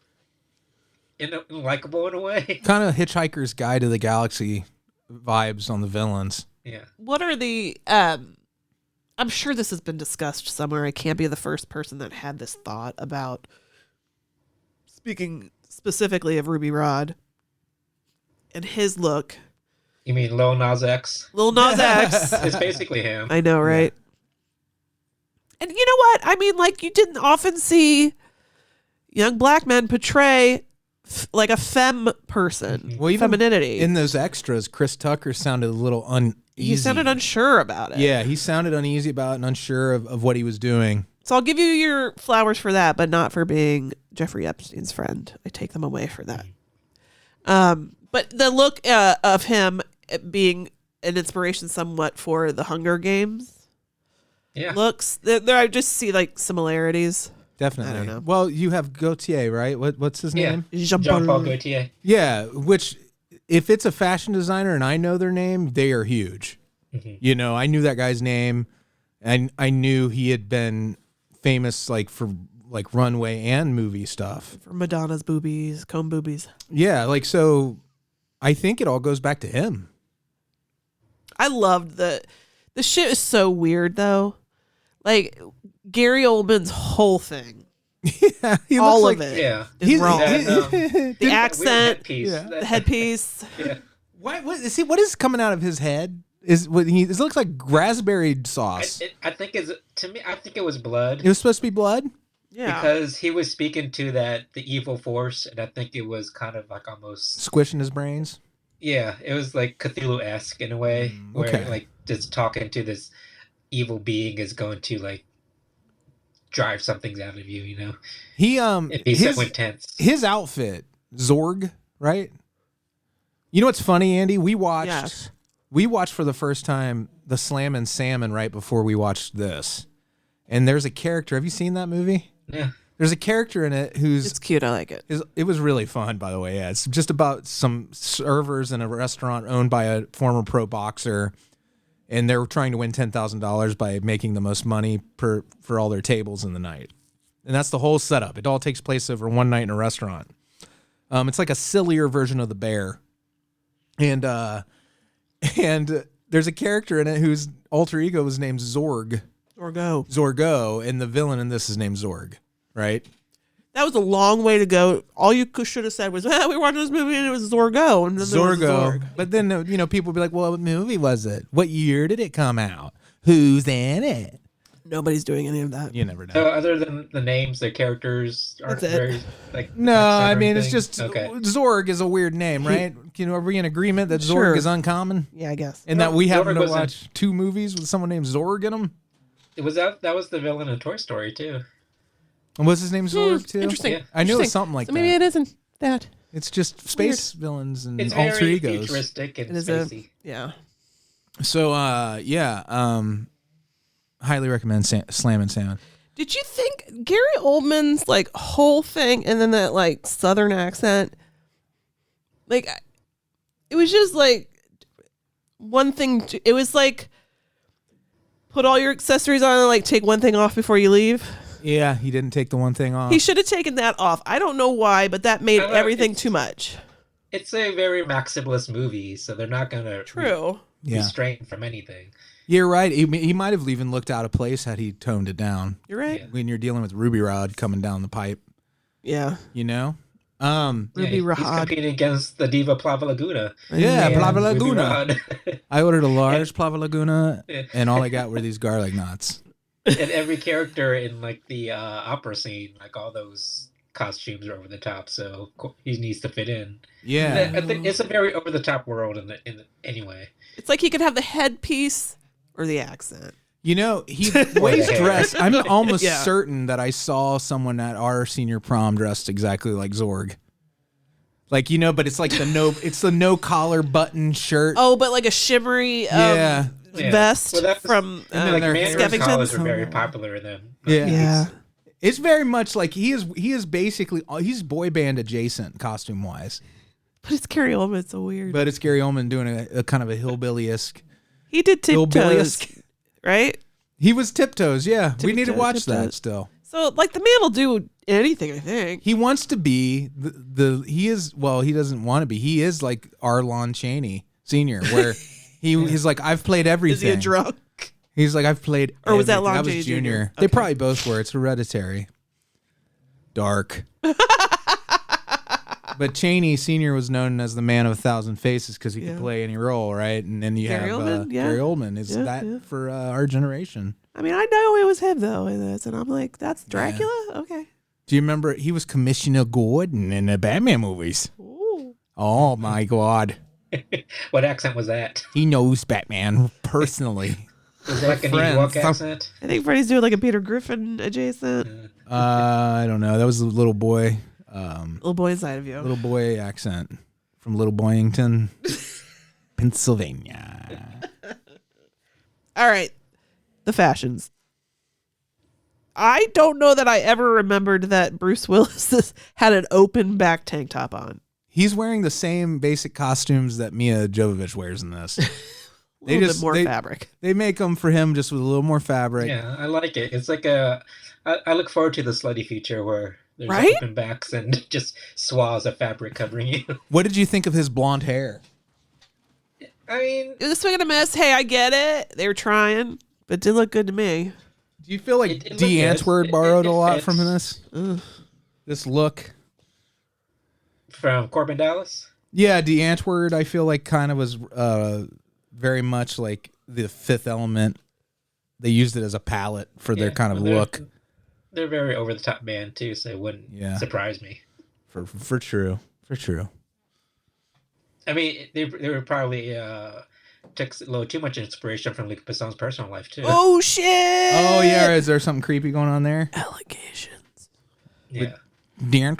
and likable in a way. Kind of Hitchhiker's Guide to the Galaxy vibes on the villains. Yeah. What are the I'm sure this has been discussed somewhere. I can't be the first person that had this thought about, speaking specifically of Ruby Rod and his look. You mean Lil Nas X? Lil Nas X. It's basically him. I know, right? Yeah. And you know what? I mean, like, you didn't often see young black men portray like a femme person. Well, even femininity. In those extras, Chris Tucker sounded a little uneasy. He sounded unsure about it. Yeah, he sounded uneasy about it and unsure of what he was doing. So I'll give you your flowers for that, but not for being Jeffrey Epstein's friend. I take them away for that. But the look of him being an inspiration somewhat for the Hunger Games looks, there I just see like similarities. Definitely. I don't know. Well, you have Gaultier, right? What's his name? Jean-Paul Gaultier. Yeah, which if it's a fashion designer and I know their name, they are huge. Mm-hmm. You know, I knew that guy's name, and I knew he had been famous like for like runway and movie stuff. For Madonna's boobies, comb boobies. Yeah, like so I think it all goes back to him. I loved the shit is so weird though. Like Gary Oldman's whole thing. Yeah, he all looks of like, it. Yeah. Is wrong. That, the accent, headpiece. the headpiece. Yeah. What is coming out of his head? Is what he? It looks like raspberry sauce. I think it was blood. It was supposed to be blood. Yeah. Because he was speaking to the evil force, and I think it was kind of like almost Squishing his brains. Yeah, it was like Cthulhu-esque in a way, where like just talking to this evil being is going to like drive some things out of you, you know. It'd be so intense. His outfit, Zorg, right? You know what's funny, Andy? We watched for the first time the Slammin' Salmon right before we watched this. And there's a character. Have you seen that movie? Yeah. There's a character in it who's... It's cute. I like it. It was really fun, by the way. Yeah, it's just about some servers in a restaurant owned by a former pro boxer, and they're trying to win $10,000 by making the most money for all their tables in the night. And that's the whole setup. It all takes place over one night in a restaurant. It's like a sillier version of The Bear. And there's a character in it whose alter ego was named Zorg. Zorgo, and the villain in this is named Zorg, right? That was a long way to go. All you should have said was, we were watching this movie and it was Zorgo. And then Zorg. But then, people would be like, well, what movie was it? What year did it come out? Who's in it? Nobody's doing any of that. You never know. So other than the names, the characters aren't very, like... No, I mean, it's just... Okay. Zorg is a weird name, right? Are we in agreement that Zorg is uncommon? Yeah, I guess. And that we happen to watch 2 movies with someone named Zorg in them? That was the villain in Toy Story, too. And what's his name, Zorg, too? Interesting. Yeah. I knew it was something like that. Maybe it isn't that. It's just space villains and it's alter very egos. Futuristic and spacey. Yeah. So, highly recommend Slammin' Salmon. Did you think Gary Oldman's like whole thing and then that like Southern accent, like it was just like one thing. It was like put all your accessories on and like take one thing off before you leave. Yeah, he didn't take the one thing off. He should have taken that off. I don't know why, but that made everything too much. It's a very maximalist movie, so they're not going to restrain from anything. You're right. He might have even looked out of place had he toned it down. You're right. Yeah. When you're dealing with Ruby Rod coming down the pipe. Yeah. You know? Ruby Rod. He's competing against the Diva Plava Laguna. Yeah, Plava Ruby Laguna. Rod. I ordered a large Plava Laguna, and all I got were these garlic knots. And every character in like the opera scene, like all those costumes are over the top, so he needs to fit in. Yeah. I think it's a very over the top world anyway. It's like he could have the headpiece or the accent. You know, he ways dressed. I'm almost certain that I saw someone at our senior prom dressed exactly like Zorg. Like, but it's like the no collar button shirt. Oh, but like a shimmery vest from like Skeffington's. Collars are very popular in them. Yeah. It's very much like he is basically he's boy band adjacent costume wise. But it's Gary Oldman. It's so weird. But it's Gary Oldman doing a kind of a hillbilly-esque. He did Tiptoes, right? He was Tiptoes, yeah. We need to watch that still. So, like, the man will do anything, I think. He wants to be he doesn't want to be. He is like Arlon Chaney Sr., where he's like, I've played everything. Is he a drunk? He's like, I've played Or was that everything. Lon That was Chaney Jr. Okay. They probably both were. It's hereditary. Dark. But Chaney Sr. was known as the man of 1,000 faces because he could play any role, right? And then you Gary have Oldman, Gary Oldman. Is that for our generation? I mean, I know it was him, though, in this. And I'm like, that's Dracula? Yeah. Okay. Do you remember he was Commissioner Gordon in the Batman movies? Ooh. Oh, my God. What accent was that? He knows Batman personally. Was that like a New York accent? I think Freddy's doing like a Peter Griffin adjacent. I don't know. That was a little boy. Little boy inside of you. Little boy accent from Little Boyington, Pennsylvania. All right. The fashions. I don't know that I ever remembered that Bruce Willis had an open back tank top on. He's wearing the same basic costumes that Mia Jovovich wears in this. A little bit more fabric. They make them for him just with a little more fabric. Yeah, I like it. It's like I look forward to the slutty future where there's open backs and just swaths of fabric covering you. What did you think of his blonde hair? I mean, it was a swing and a miss. Hey, I get it. They were trying, but it did look good to me. Do you feel like Dee Antwoord borrowed a lot from this? This look? From Corbin Dallas? Yeah, Dee Antwoord, I feel like kind of was very much like the Fifth Element. They used it as a palette for their kind of look. They're very over the top band too, so it wouldn't surprise me. For true. I mean, they were probably took a little too much inspiration from Luc Besson's personal life too. Oh shit! Oh yeah, is there something creepy going on there? Allegations. Yeah.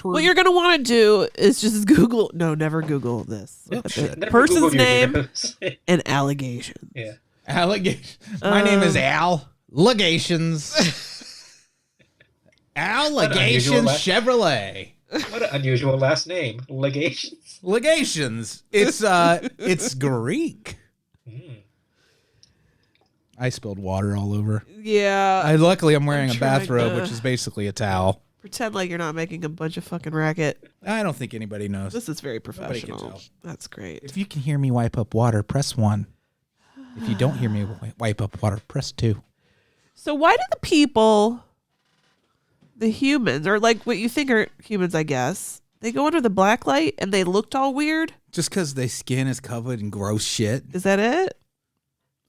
What you're gonna want to do is just Google. No, never Google this. Person's name and allegations. Yeah. Allegations. My name is Al. Legations. Allegations Chevrolet. What an unusual last name. Legations. Legations. It's Greek. I spilled water all over. Yeah. Luckily, I'm wearing a bathrobe, which is basically a towel. Pretend like you're not making a bunch of fucking racket. I don't think anybody knows. This is very professional. That's great. If you can hear me wipe up water, press 1. If you don't hear me wipe up water, press 2. So why do the people, the humans, or like what you think are humans, I guess, they go under the black light and they looked all weird? Just because their skin is covered in gross shit. Is that it?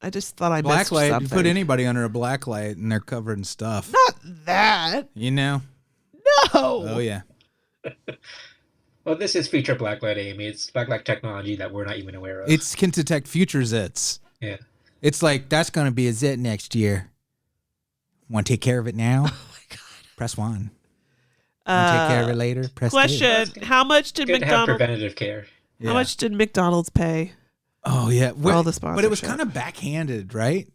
I just thought I missed something. Black light, you put anybody under a black light and they're covered in stuff. Not that. You know? No. Oh, yeah. Well, this is future blacklight, Amy. It's blacklight technology that we're not even aware of. It can detect future zits. Yeah. It's like, that's going to be a zit next year. Want to take care of it now? Oh, my God. Press 1. Want to take care of it later? Press 2. Question, how much did McDonald's... have preventative care. Yeah. How much did McDonald's pay? Oh, yeah. For all the sponsorship? But it was kind of backhanded, right?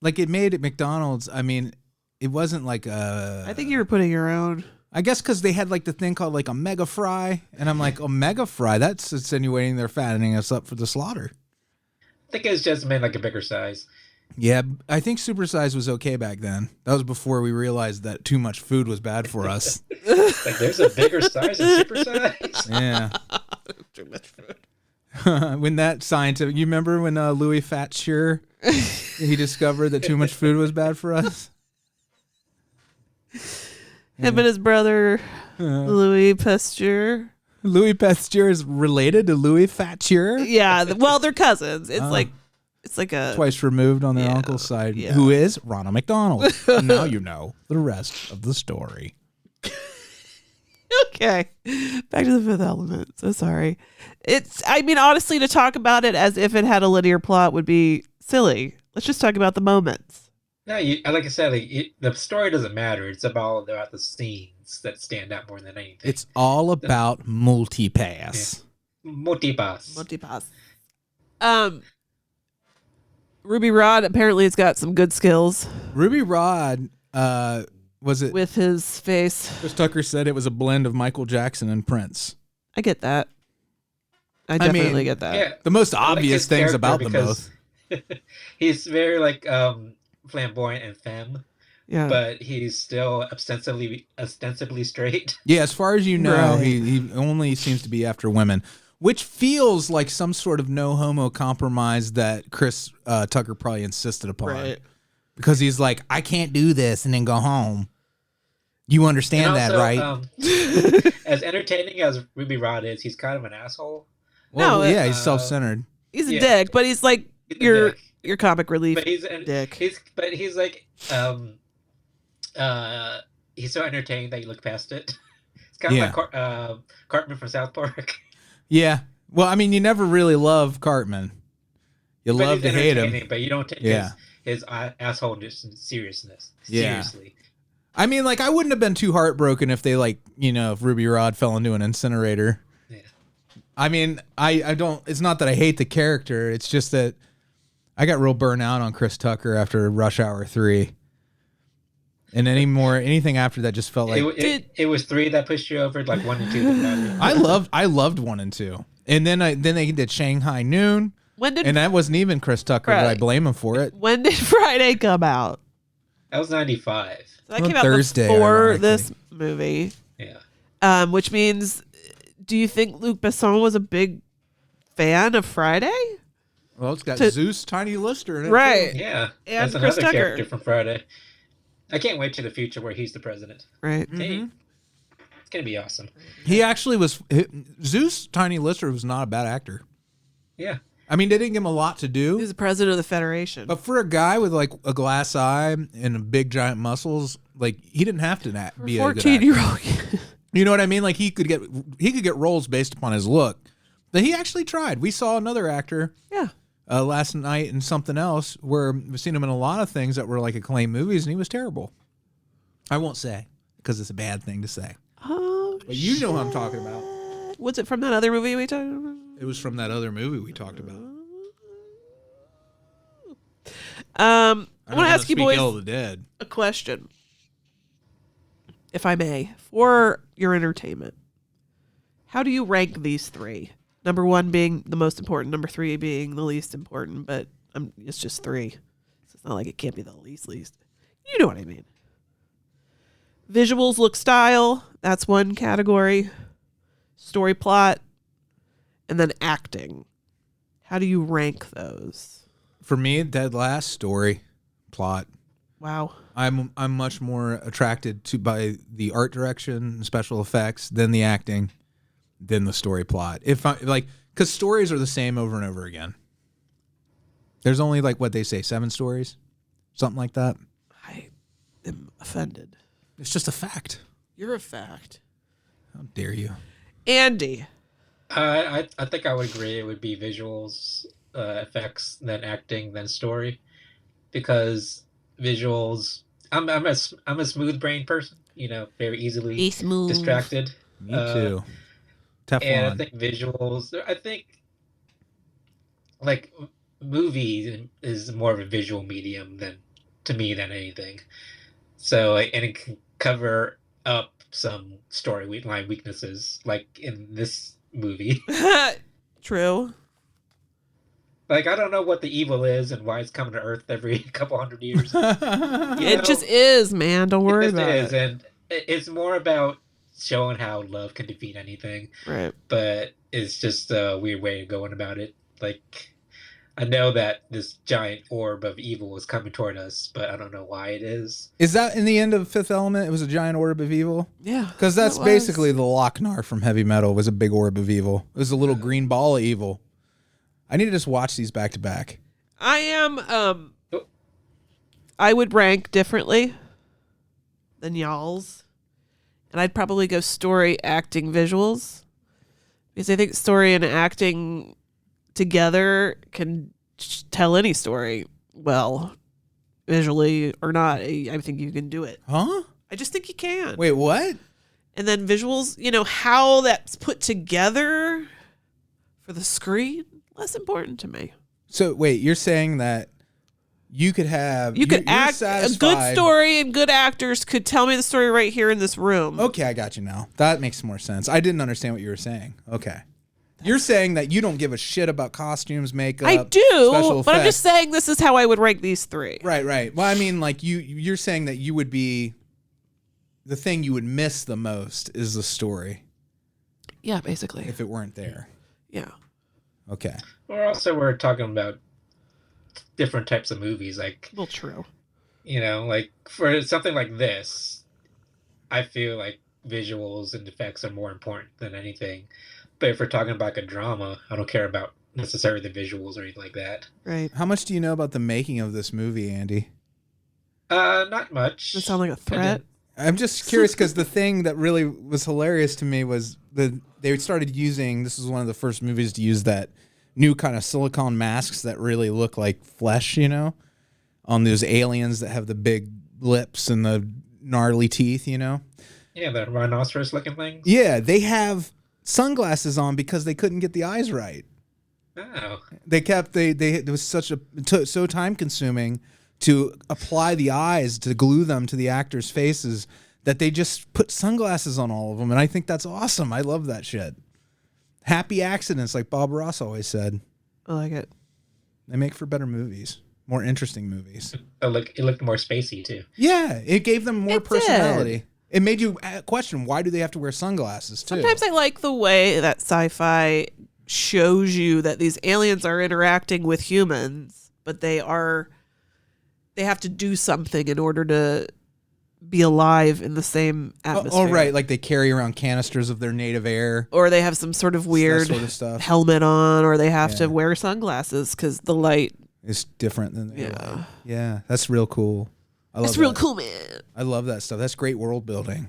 Like, it made it McDonald's, I mean... It wasn't like a... I think you were putting your own... I guess because they had like the thing called like a mega fry. And I'm like, mega fry? That's insinuating they're fattening us up for the slaughter. I think it's just meant like a bigger size. Yeah, I think supersize was okay back then. That was before we realized that too much food was bad for us. Like there's a bigger size than supersize? Yeah. Too much food. When that scientific... You remember when Louis Pasteur, he discovered that too much food was bad for us? Him and his brother, Louis Pasteur. Louis Pasteur is related to Louis Pasteur? Yeah, well, they're cousins. It's like a... Twice removed on their uncle's side, who is Ronald McDonald. And now you know the rest of the story. Okay, back to the Fifth Element. So sorry. I mean, honestly, to talk about it as if it had a linear plot would be silly. Let's just talk about the moments. No, like I said, the story doesn't matter. It's about the scenes that stand out more than anything. It's all about multipass. Yeah. Multipass. Ruby Rod apparently has got some good skills. Ruby Rod, was it... With his face. Chris Tucker said it was a blend of Michael Jackson and Prince. I get that. I definitely get that. Yeah, the most obvious things about them both. He's very flamboyant and femme, but he's still ostensibly straight. Yeah, as far as you know, he only seems to be after women, which feels like some sort of no homo compromise that Chris Tucker probably insisted upon. Right. Because he's like, I can't do this and then go home. You understand also, that, right? As entertaining as Ruby Rod is, he's kind of an asshole. Well, yeah, he's self-centered. He's a dick, but he's like your comic relief. But he's dick. He's like he's so entertaining that you look past it. It's kind of like Cartman from South Park. Yeah. Well, I mean, you never really love Cartman. You love to hate him, but you don't take his assholeness seriousness. Seriously. I mean, like, I wouldn't have been too heartbroken if they, if Ruby Rod fell into an incinerator. Yeah. I mean, I don't... It's not that I hate the character. It's just that I got real burnt out on Chris Tucker after Rush Hour 3. And anything after that just felt like... It was 3 that pushed you over, like 1 and 2. I loved 1 and 2. And then they did Shanghai Noon. And that wasn't even Chris Tucker, but I blame him for it. When did Friday come out? That was 95. So that came out Thursday, before this movie. Yeah. Which means, do you think Luc Besson was a big fan of Friday? Well, it's got Zeus Tiny Lister in it. Right. Too. Yeah. And that's Chris another Tucker. character from Friday. I can't wait to the future where he's the president. Right. Mm-hmm. It's going to be awesome. He actually was... Zeus Tiny Lister was not a bad actor. Yeah. I mean, they didn't give him a lot to do. He's the president of the Federation. But for a guy with like a glass eye and big giant muscles, like he didn't have to be a good actor. 14-year-old. You know what I mean? Like he could get roles based upon his look. But he actually tried. We saw another actor last night in something else where we've seen him in a lot of things that were like acclaimed movies, and he was terrible. I won't say because it's a bad thing to say. Oh, but you know who I'm talking about. Was it from that other movie we talked about? It was from that other movie we talked about. I want to ask you boys the Dead. a question, if I may, for your entertainment. How do you rank these three? Number 1 being the most important, number 3 being the least important, but it's just 3. So it's not like it can't be the least. You know what I mean. Visuals, look, style, that's one category. Story, plot, and then acting. How do you rank those? For me, dead last, story, plot. Wow. I'm much more attracted to by the art direction, special effects, than the acting, than the story plot. If I like, because stories are the same over and over again. There's only like what they say, 7 stories, something like that. I am offended. It's just a fact. You're a fact. How dare you, Andy? I think I would agree. It would be visuals, effects, then acting, then story, because visuals. I'm a smooth brain person. You know, very easily distracted. Me too. Teflon. And I think visuals. I think like movie is more of a visual medium than anything. So and it can cover up some storyline weaknesses, like in this movie. True. Like, I don't know what the evil is and why it's coming to Earth every couple hundred years. It just is, man. Don't worry about it. And it's more about showing how love can defeat anything. Right. But it's just a weird way of going about it. Like, I know that this giant orb of evil is coming toward us, but I don't know why it is. Is that in the end of Fifth Element? It was a giant orb of evil? Yeah. Because that's basically the Lochnar from Heavy Metal was a big orb of evil. It was a little green ball of evil. I need to just watch these back to back. I would rank differently than y'all's. And I'd probably go story, acting, visuals. Because I think story and acting together can tell any story well, visually or not. I think you can do it. Huh? I just think you can. Wait, what? And then visuals, how that's put together for the screen, less important to me. So wait, you're saying that you could have act a good story and good actors could tell me the story right here in this room. Okay, I got you now. That makes more sense. I didn't understand what you were saying. Okay. You're saying that you don't give a shit about costumes, makeup, I do, special effects. but I'm just saying this is how I would rank these 3. Right. Well, I mean, like you're saying that you would be the thing you would miss the most is the story. Yeah, basically. If it weren't there. Yeah. Okay. We're talking about different types of movies, like. Well, true. Like for something like this, I feel like visuals and effects are more important than anything. But if we're talking about a drama, I don't care about necessarily the visuals or anything like that. Right. How much do you know about the making of this movie, Andy? Not much. Does it sound like a threat? I'm just curious because the thing that really was hilarious to me was they started using, this was one of the first movies to use that new kind of silicone masks that really look like flesh, on those aliens that have the big lips and the gnarly teeth, Yeah, the rhinoceros looking things. Yeah, they have sunglasses on because they couldn't get the eyes right. Oh. It was so time consuming to apply the eyes, to glue them to the actors' faces, that they just put sunglasses on all of them. And I think that's awesome. I love that shit. Happy accidents, like Bob Ross always said. I like it. They make for better movies, more interesting movies. It looked more spacey too. Yeah, it gave them more personality. Did. It made you question, why do they have to wear sunglasses too? Sometimes I like the way that sci-fi shows you that these aliens are interacting with humans, but they have to do something in order to be alive in the same atmosphere. Oh, right. Like they carry around canisters of their native air. Or they have some sort of weird stuff. helmet on, or they have to wear sunglasses because the light is different than the light. Yeah, that's real cool. That's real cool, man. I love that stuff. That's great world building.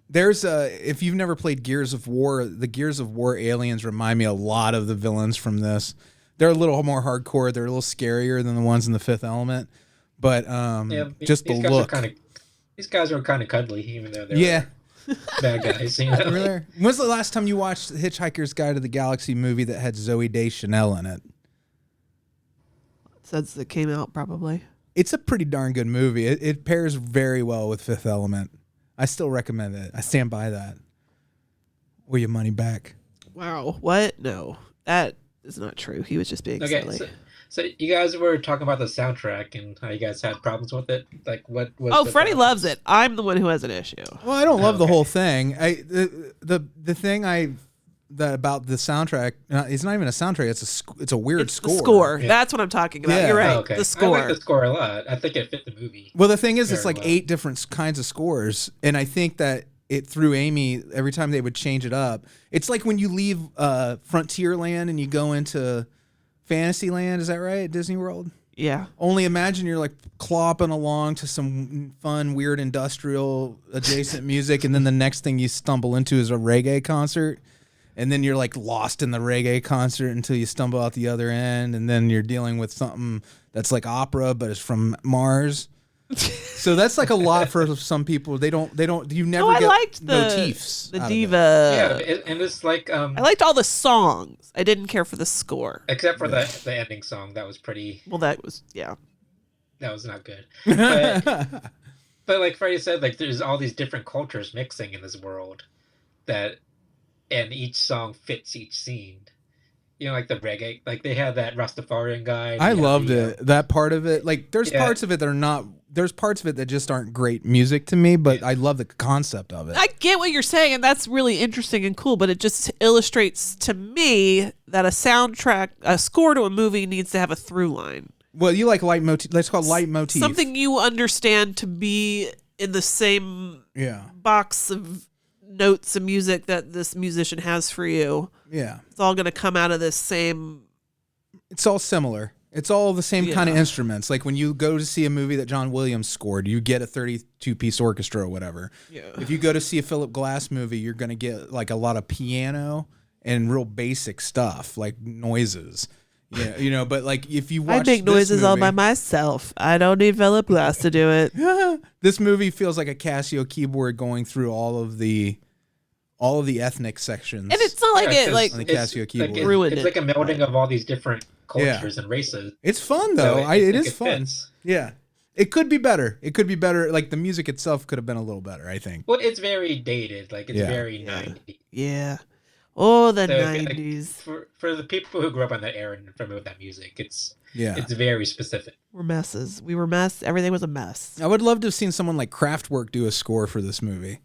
There's if you've never played Gears of War, the Gears of War aliens remind me a lot of the villains from this. They're a little more hardcore. They're a little scarier than the ones in the Fifth Element. But just the look. These guys are kind of cuddly, even though they're bad guys. You know? Really? When's the last time you watched Hitchhiker's Guide to the Galaxy movie that had Zooey Deschanel in it? Since it came out, probably. It's a pretty darn good movie. It pairs very well with Fifth Element. I still recommend it. I stand by that. Or your money back. Wow. What? No. That is not true. He was just being silly. So you guys were talking about the soundtrack and how you guys had problems with it. Like what was Freddy loves it. I'm the one who has an issue. Well, I don't love the whole thing. The thing about the soundtrack, it's not even a soundtrack. It's a weird score. The score. Yeah. That's what I'm talking about. Yeah. You're right. Okay. The score. I like the score a lot. I think it fit the movie. Well, the thing is, it's like 8 different kinds of scores, and I think that it threw Amy every time they would change it up. It's like when you leave Frontierland and you go into Fantasyland. Is that right? At Disney World. Yeah. Only imagine you're like clopping along to some fun, weird industrial adjacent music, and then the next thing you stumble into is a reggae concert. And then you're like lost in the reggae concert until you stumble out the other end, and then you're dealing with something that's like opera, but it's from Mars. So that's like a lot for some people. You never get liked motifs. The diva. Yeah, and it's like I liked all the songs. I didn't care for the score. Except for the ending song. That was pretty. Well, that was that was not good. But like Freddy said, like there's all these different cultures mixing in this world and each song fits each scene. You know, like the reggae, like they had that Rastafarian guy. I loved it. That part of it, like there's parts of it that are not. There's parts of it that just aren't great music to me, but I love the concept of it. I get what you're saying, and that's really interesting and cool. But it just illustrates to me that a score to a movie needs to have a through line. Well, you like leitmotif. Let's call it leitmotif. Something you understand to be in the same box of notes of music that this musician has for you. Yeah. It's all going to come out of this same... It's all similar. It's all the same kind of instruments. Like when you go to see a movie that John Williams scored, you get a 32-piece orchestra or whatever. Yeah. If you go to see a Philip Glass movie, you're going to get like a lot of piano and real basic stuff like noises. Yeah, you know, but like if you watch I make noises all by myself. I don't need Philip Glass to do it. This movie feels like a Casio keyboard going through all of the ethnic sections. And it's not like on the Casio keyboard. Ruined it's like a melding of all these different cultures and races. It's fun though. So it is fun. Fits. Yeah. It could be better. Like the music itself could have been a little better, I think. Well, it's very dated. Like it's very 90s. Yeah. Oh, the 90s. Like, for the people who grew up on that era and familiar with that music, it's very specific. We're messes. We were mess. Everything was a mess. I would love to have seen someone like Kraftwerk do a score for this movie.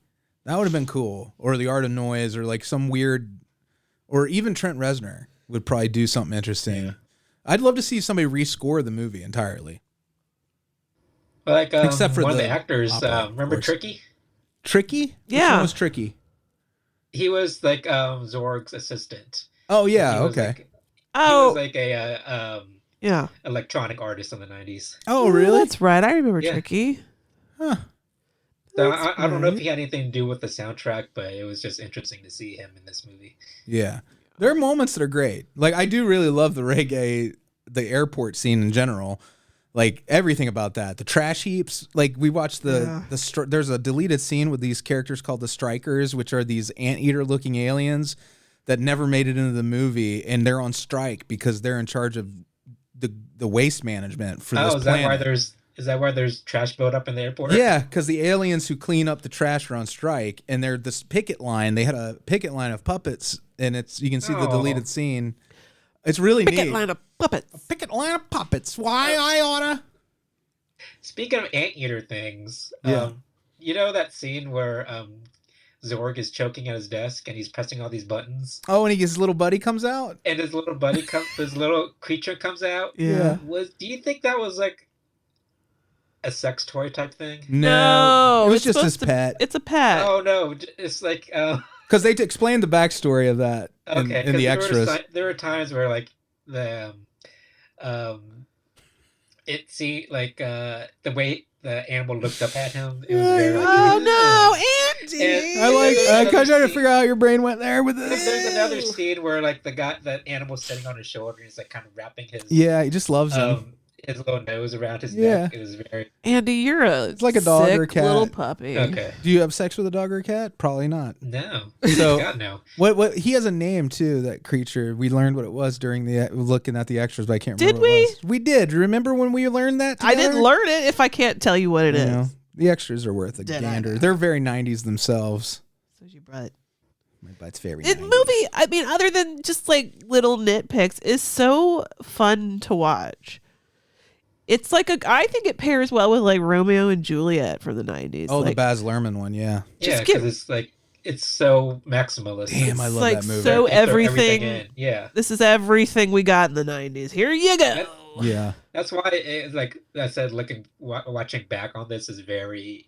That would have been cool. Or The Art of Noise, or like some weird, or even Trent Reznor would probably do something interesting. Yeah. I'd love to see somebody rescore the movie entirely. Like except for one of the actors, remember Tricky? Tricky? Yeah. Which one was Tricky? He was like Zorg's assistant. Oh yeah, okay. He was like a Yeah. Electronic artist in the 90s. Oh, really? That's right. I remember Tricky. Huh. So I don't know if he had anything to do with the soundtrack, but it was just interesting to see him in this movie. Yeah. There are moments that are great. Like, I do really love the reggae, the airport scene in general. Like, everything about that. The trash heaps. Like, we watched there's a deleted scene with these characters called the Strikers, which are these anteater-looking aliens that never made it into the movie, and they're on strike because they're in charge of the waste management for this planet. Is that why there's trash built up in the airport? Yeah, because the aliens who clean up the trash are on strike, and they're this picket line. They had a picket line of puppets, and you can see the deleted scene. It's really neat. Picket line of puppets. A picket line of puppets. Why, Iona? Speaking of anteater things, you know that scene where Zorg is choking at his desk and he's pressing all these buttons? Oh, and his little buddy comes out? And his little buddy his little creature comes out? Yeah. Do you think that was like a sex toy type thing? No, it was just his pet. It's a pet. Oh no, it's like because they explained the backstory of that in the extras. There were times where like the it see like the way the animal looked up at him. It was very like, oh no, Andy! I trying to figure out how your brain went there with this. There's another scene where like that animal's sitting on his shoulder and he's like kind of wrapping his he just loves him. His little nose around his neck. It was very Andy, you're it's like a dog or a cat. Little puppy. Okay. Do you have sex with a dog or a cat? Probably not. No. So God no. What he has a name too. That creature. We learned what it was during the looking at the extras, but I can't remember. Did we? What it was. We did. Remember when we learned that together? I didn't learn it. If I can't tell you what it is, know, the extras are worth a gander. They're very 90s themselves. So's your butt. My butt's very. The movie, I mean, other than just like little nitpicks, is so fun to watch. It's like I think it pairs well with like Romeo and Juliet from the 90s. Oh, like, the Baz Luhrmann one, yeah. Yeah, because it's like it's so maximalist. Damn, I love like that movie. So everything. Yeah. This is everything we got in the 90s. Here you go. Yeah. That's why it's like I said, watching back on this is very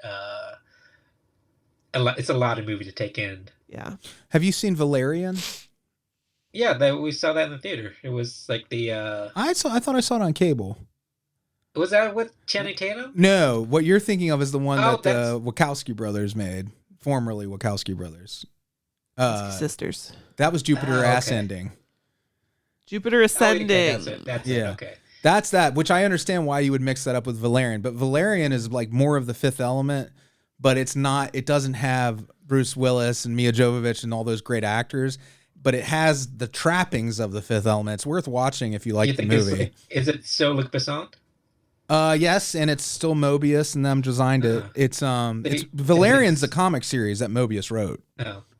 it's a lot of movie to take in. Yeah. Have you seen Valerian? Yeah, we saw that in the theater. It was like the I thought I saw it on cable. Was that with Channing Tatum? No, what you're thinking of is the one that the Wachowski brothers made, formerly Wachowski brothers. Sisters. That was Jupiter Ascending. Jupiter Ascending. That's it. Okay. That's that, which I understand why you would mix that up with Valerian. But Valerian is like more of the Fifth Element, but it's not. It doesn't have Bruce Willis and Mia Jovovich and all those great actors. But it has the trappings of the Fifth Element. It's worth watching if you like the movie. Is it still Luc Besson? Yes, and it's still Mobius, and them designed it. It's Valerian's the comic series that Mobius wrote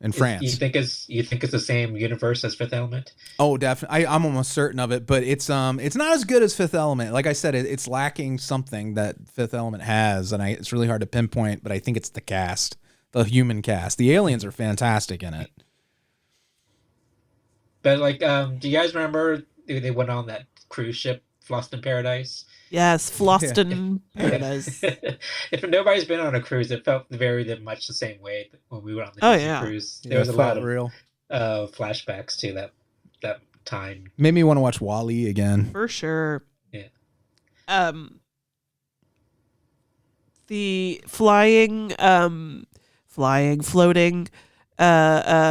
in France. You think it's the same universe as Fifth Element? Oh, definitely. I'm almost certain of it, but it's not as good as Fifth Element. Like I said, it's lacking something that Fifth Element has, and it's really hard to pinpoint. But I think it's the cast, the human cast. The aliens are fantastic in it. But like, do you guys remember they went on that cruise ship, Lost in Paradise? Yes, Floston Paradise. If nobody's been on a cruise, it felt very much the same way when we went on the cruise. There was a lot of real flashbacks to that time. Made me want to watch WALL-E again. For sure. Yeah. The floating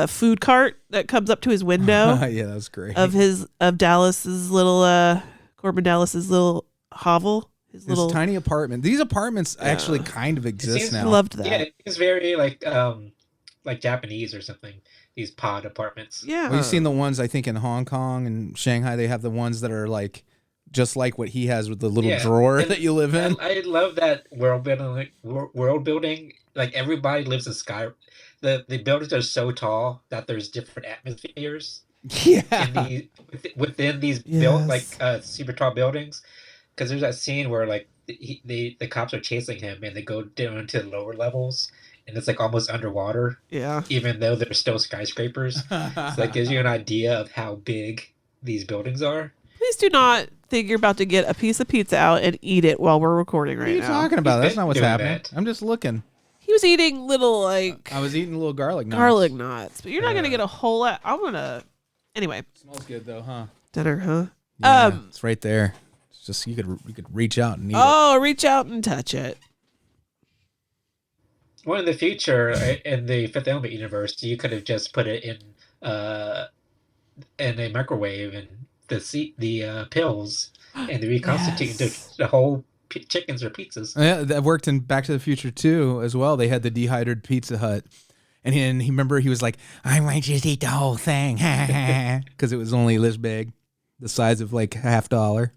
food cart that comes up to his window. Yeah, that was great. Of Dallas's little Corbin Dallas's little hovel, his little tiny apartment. These apartments actually kind of exist now. Loved that. Yeah, it's very like Japanese or something. These pod apartments. Yeah. Well, you've seen the ones I think in Hong Kong and Shanghai. They have the ones that are like just like what he has with the little drawer that you live in. I love that world building. Like everybody lives in sky. The buildings are so tall that there's different atmospheres. Yeah. Within these built like super tall buildings, because there's that scene where like the cops are chasing him and they go down to the lower levels and it's like almost underwater. Yeah. Even though there's still skyscrapers, so that gives you an idea of how big these buildings are. Please do not think you're about to get a piece of pizza out and eat it while we're recording right now. What are you talking about? That's not what's happening. I'm just looking. He was eating little like. I was eating little garlic nuts. Garlic nuts, but you're not gonna get a whole lot. I'm gonna. Anyway. Smells good though, huh? Dinner, huh? Yeah, it's right there. It's just you could reach out and eat it. Reach out and touch it. Well, in the future, in the Fifth Element universe, you could have just put it in a microwave and the pills, and they reconstitute the whole chickens or pizzas. Yeah, that worked in Back to the Future 2 as well. They had the dehydrated Pizza Hut. And he remember he was like, I might just eat the whole thing. Because it was only this big, the size of like $50.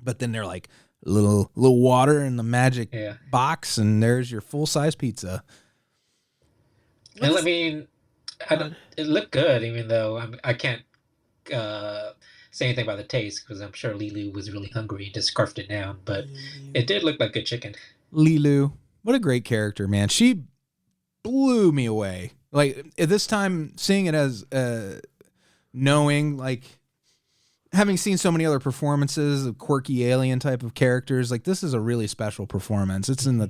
But then they're like, little water in the magic box, and there's your full-size pizza. And I mean, it looked good, even though I can't say anything about the taste, because I'm sure Lilu was really hungry and just scarfed it down. But it did look like good chicken. Lilu, what a great character, man. She blew me away. Like at this time, seeing it as knowing like having seen so many other performances of quirky alien type of characters, like this is a really special performance. It's in the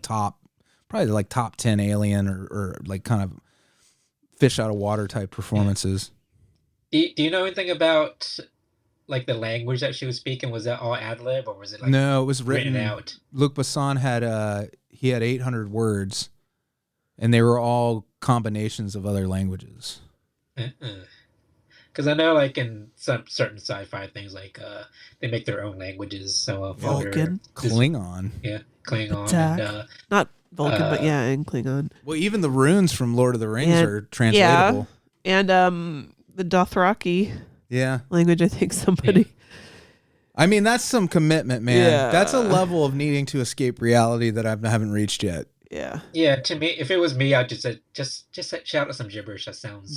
probably like top 10 alien or like kind of fish out of water type performances. Do you know anything about like the language that she was speaking? Was that all ad lib or was it like no? It was written out? Luc Besson had he had 800 words, and they were all combinations of other languages. Because I know, like in some certain sci-fi things, like they make their own languages. So Vulcan, Klingon, Klingon, and, not Vulcan, but in Klingon. Well, even the runes from Lord of the Rings are translatable. And the Dothraki language, I think somebody. Yeah. I mean, that's some commitment, man. Yeah. That's a level of needing to escape reality that I haven't reached yet. Yeah. Yeah. To me, if it was me, I'd just shout out some gibberish that sounds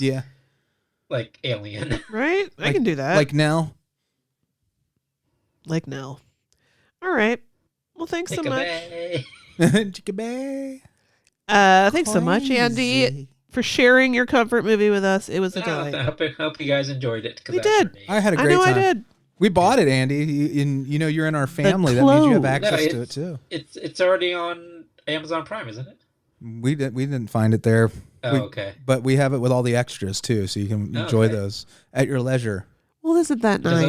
like alien. Right? I can do that. Like Nell. Like Nell. All right. Well, thanks so much. Thanks so much, Andy, for sharing your comfort movie with us. It was a delight. I hope you guys enjoyed it. We did. I had a great time. I did. We bought it, Andy. You're in our family. That means you have access to it too. It's already on Amazon Prime, isn't it? We didn't find it there. Oh, okay. But we have it with all the extras too, so you can enjoy those at your leisure. Well, isn't that nice?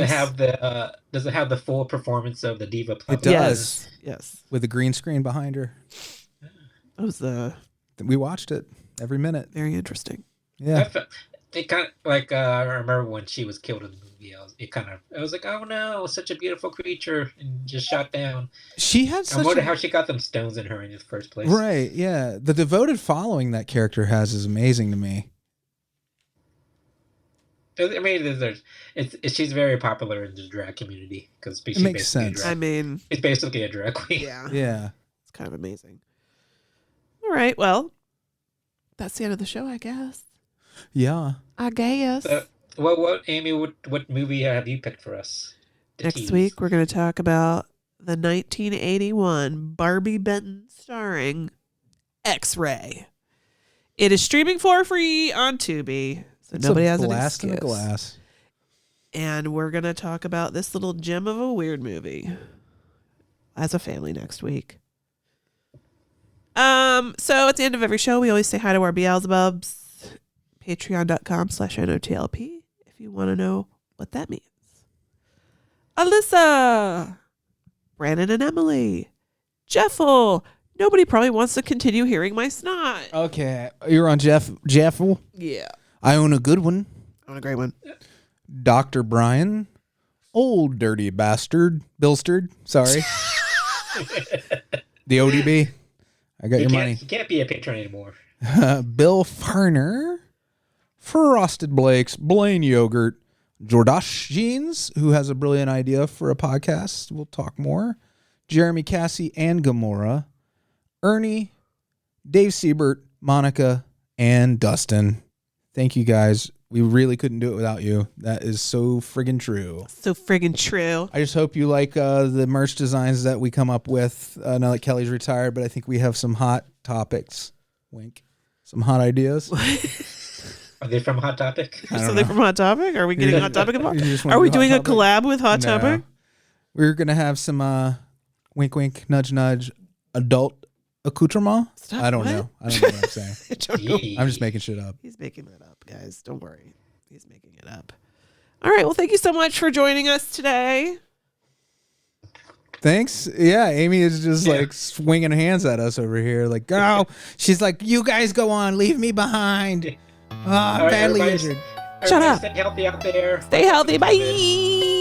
Does it have the full performance of the diva puppet? It does. Yes. With the green screen behind her. That was We watched it every minute. Very interesting. Yeah. It kind of like I remember when she was killed in the movie. I was like, oh no, such a beautiful creature, and just shot down. She had. I wonder how she got them stones in her in the first place. Right. Yeah. The devoted following that character has is amazing to me. I mean, she's very popular in the drag community because it makes sense. I mean, it's basically a drag queen. Yeah. It's kind of amazing. All right. Well, that's the end of the show, I guess. Yeah. I guess. Amy, what movie have you picked for us? Next week, we're going to talk about the 1981 Barbie Benton starring X-Ray. It is streaming for free on Tubi, so nobody has an excuse. In a glass. And we're going to talk about this little gem of a weird movie as a family next week. So at the end of every show, we always say hi to our Beelzebubs. Patreon.com/NOTLP if you want to know what that means. Alyssa, Branan and Emily, Jeffel. Nobody probably wants to continue hearing my snot. Okay. You're on Jeffel? Yeah. Iona Goodwin. I want a great one. Dr. Brian. Old dirty bastard. Billsterd. Sorry. The ODB. I got your money. You can't be a patron anymore. Bill Farner. Frosted Blakes, Blayne Yogurt, Jordash Jeans, who has a brilliant idea for a podcast. We'll talk more. Jeremy, Cassie, and Gamora. Ernie, Dave Siebert, Monica, and Dustin. Thank you guys. We really couldn't do it without you. That is so friggin' true. So friggin' true. I just hope you like the merch designs that we come up with now that Kelley's retired, but I think we have some hot topics. Wink. Some hot ideas. Are they from Hot Topic? So they're from Hot Topic? Are we getting Hot Topic involved? Are we doing a collab with Hot Topic? We're going to have some wink, wink, nudge, nudge, adult accoutrement. I don't know. I don't know what I'm saying. I'm just making shit up. He's making that up, guys. Don't worry. He's making it up. All right. Well, thank you so much for joining us today. Thanks. Yeah, Amy is just like swinging hands at us over here. Like, go. She's like, you guys go on. Leave me behind. I'm badly injured. Shut up. Stay healthy out there. Stay healthy. Bye.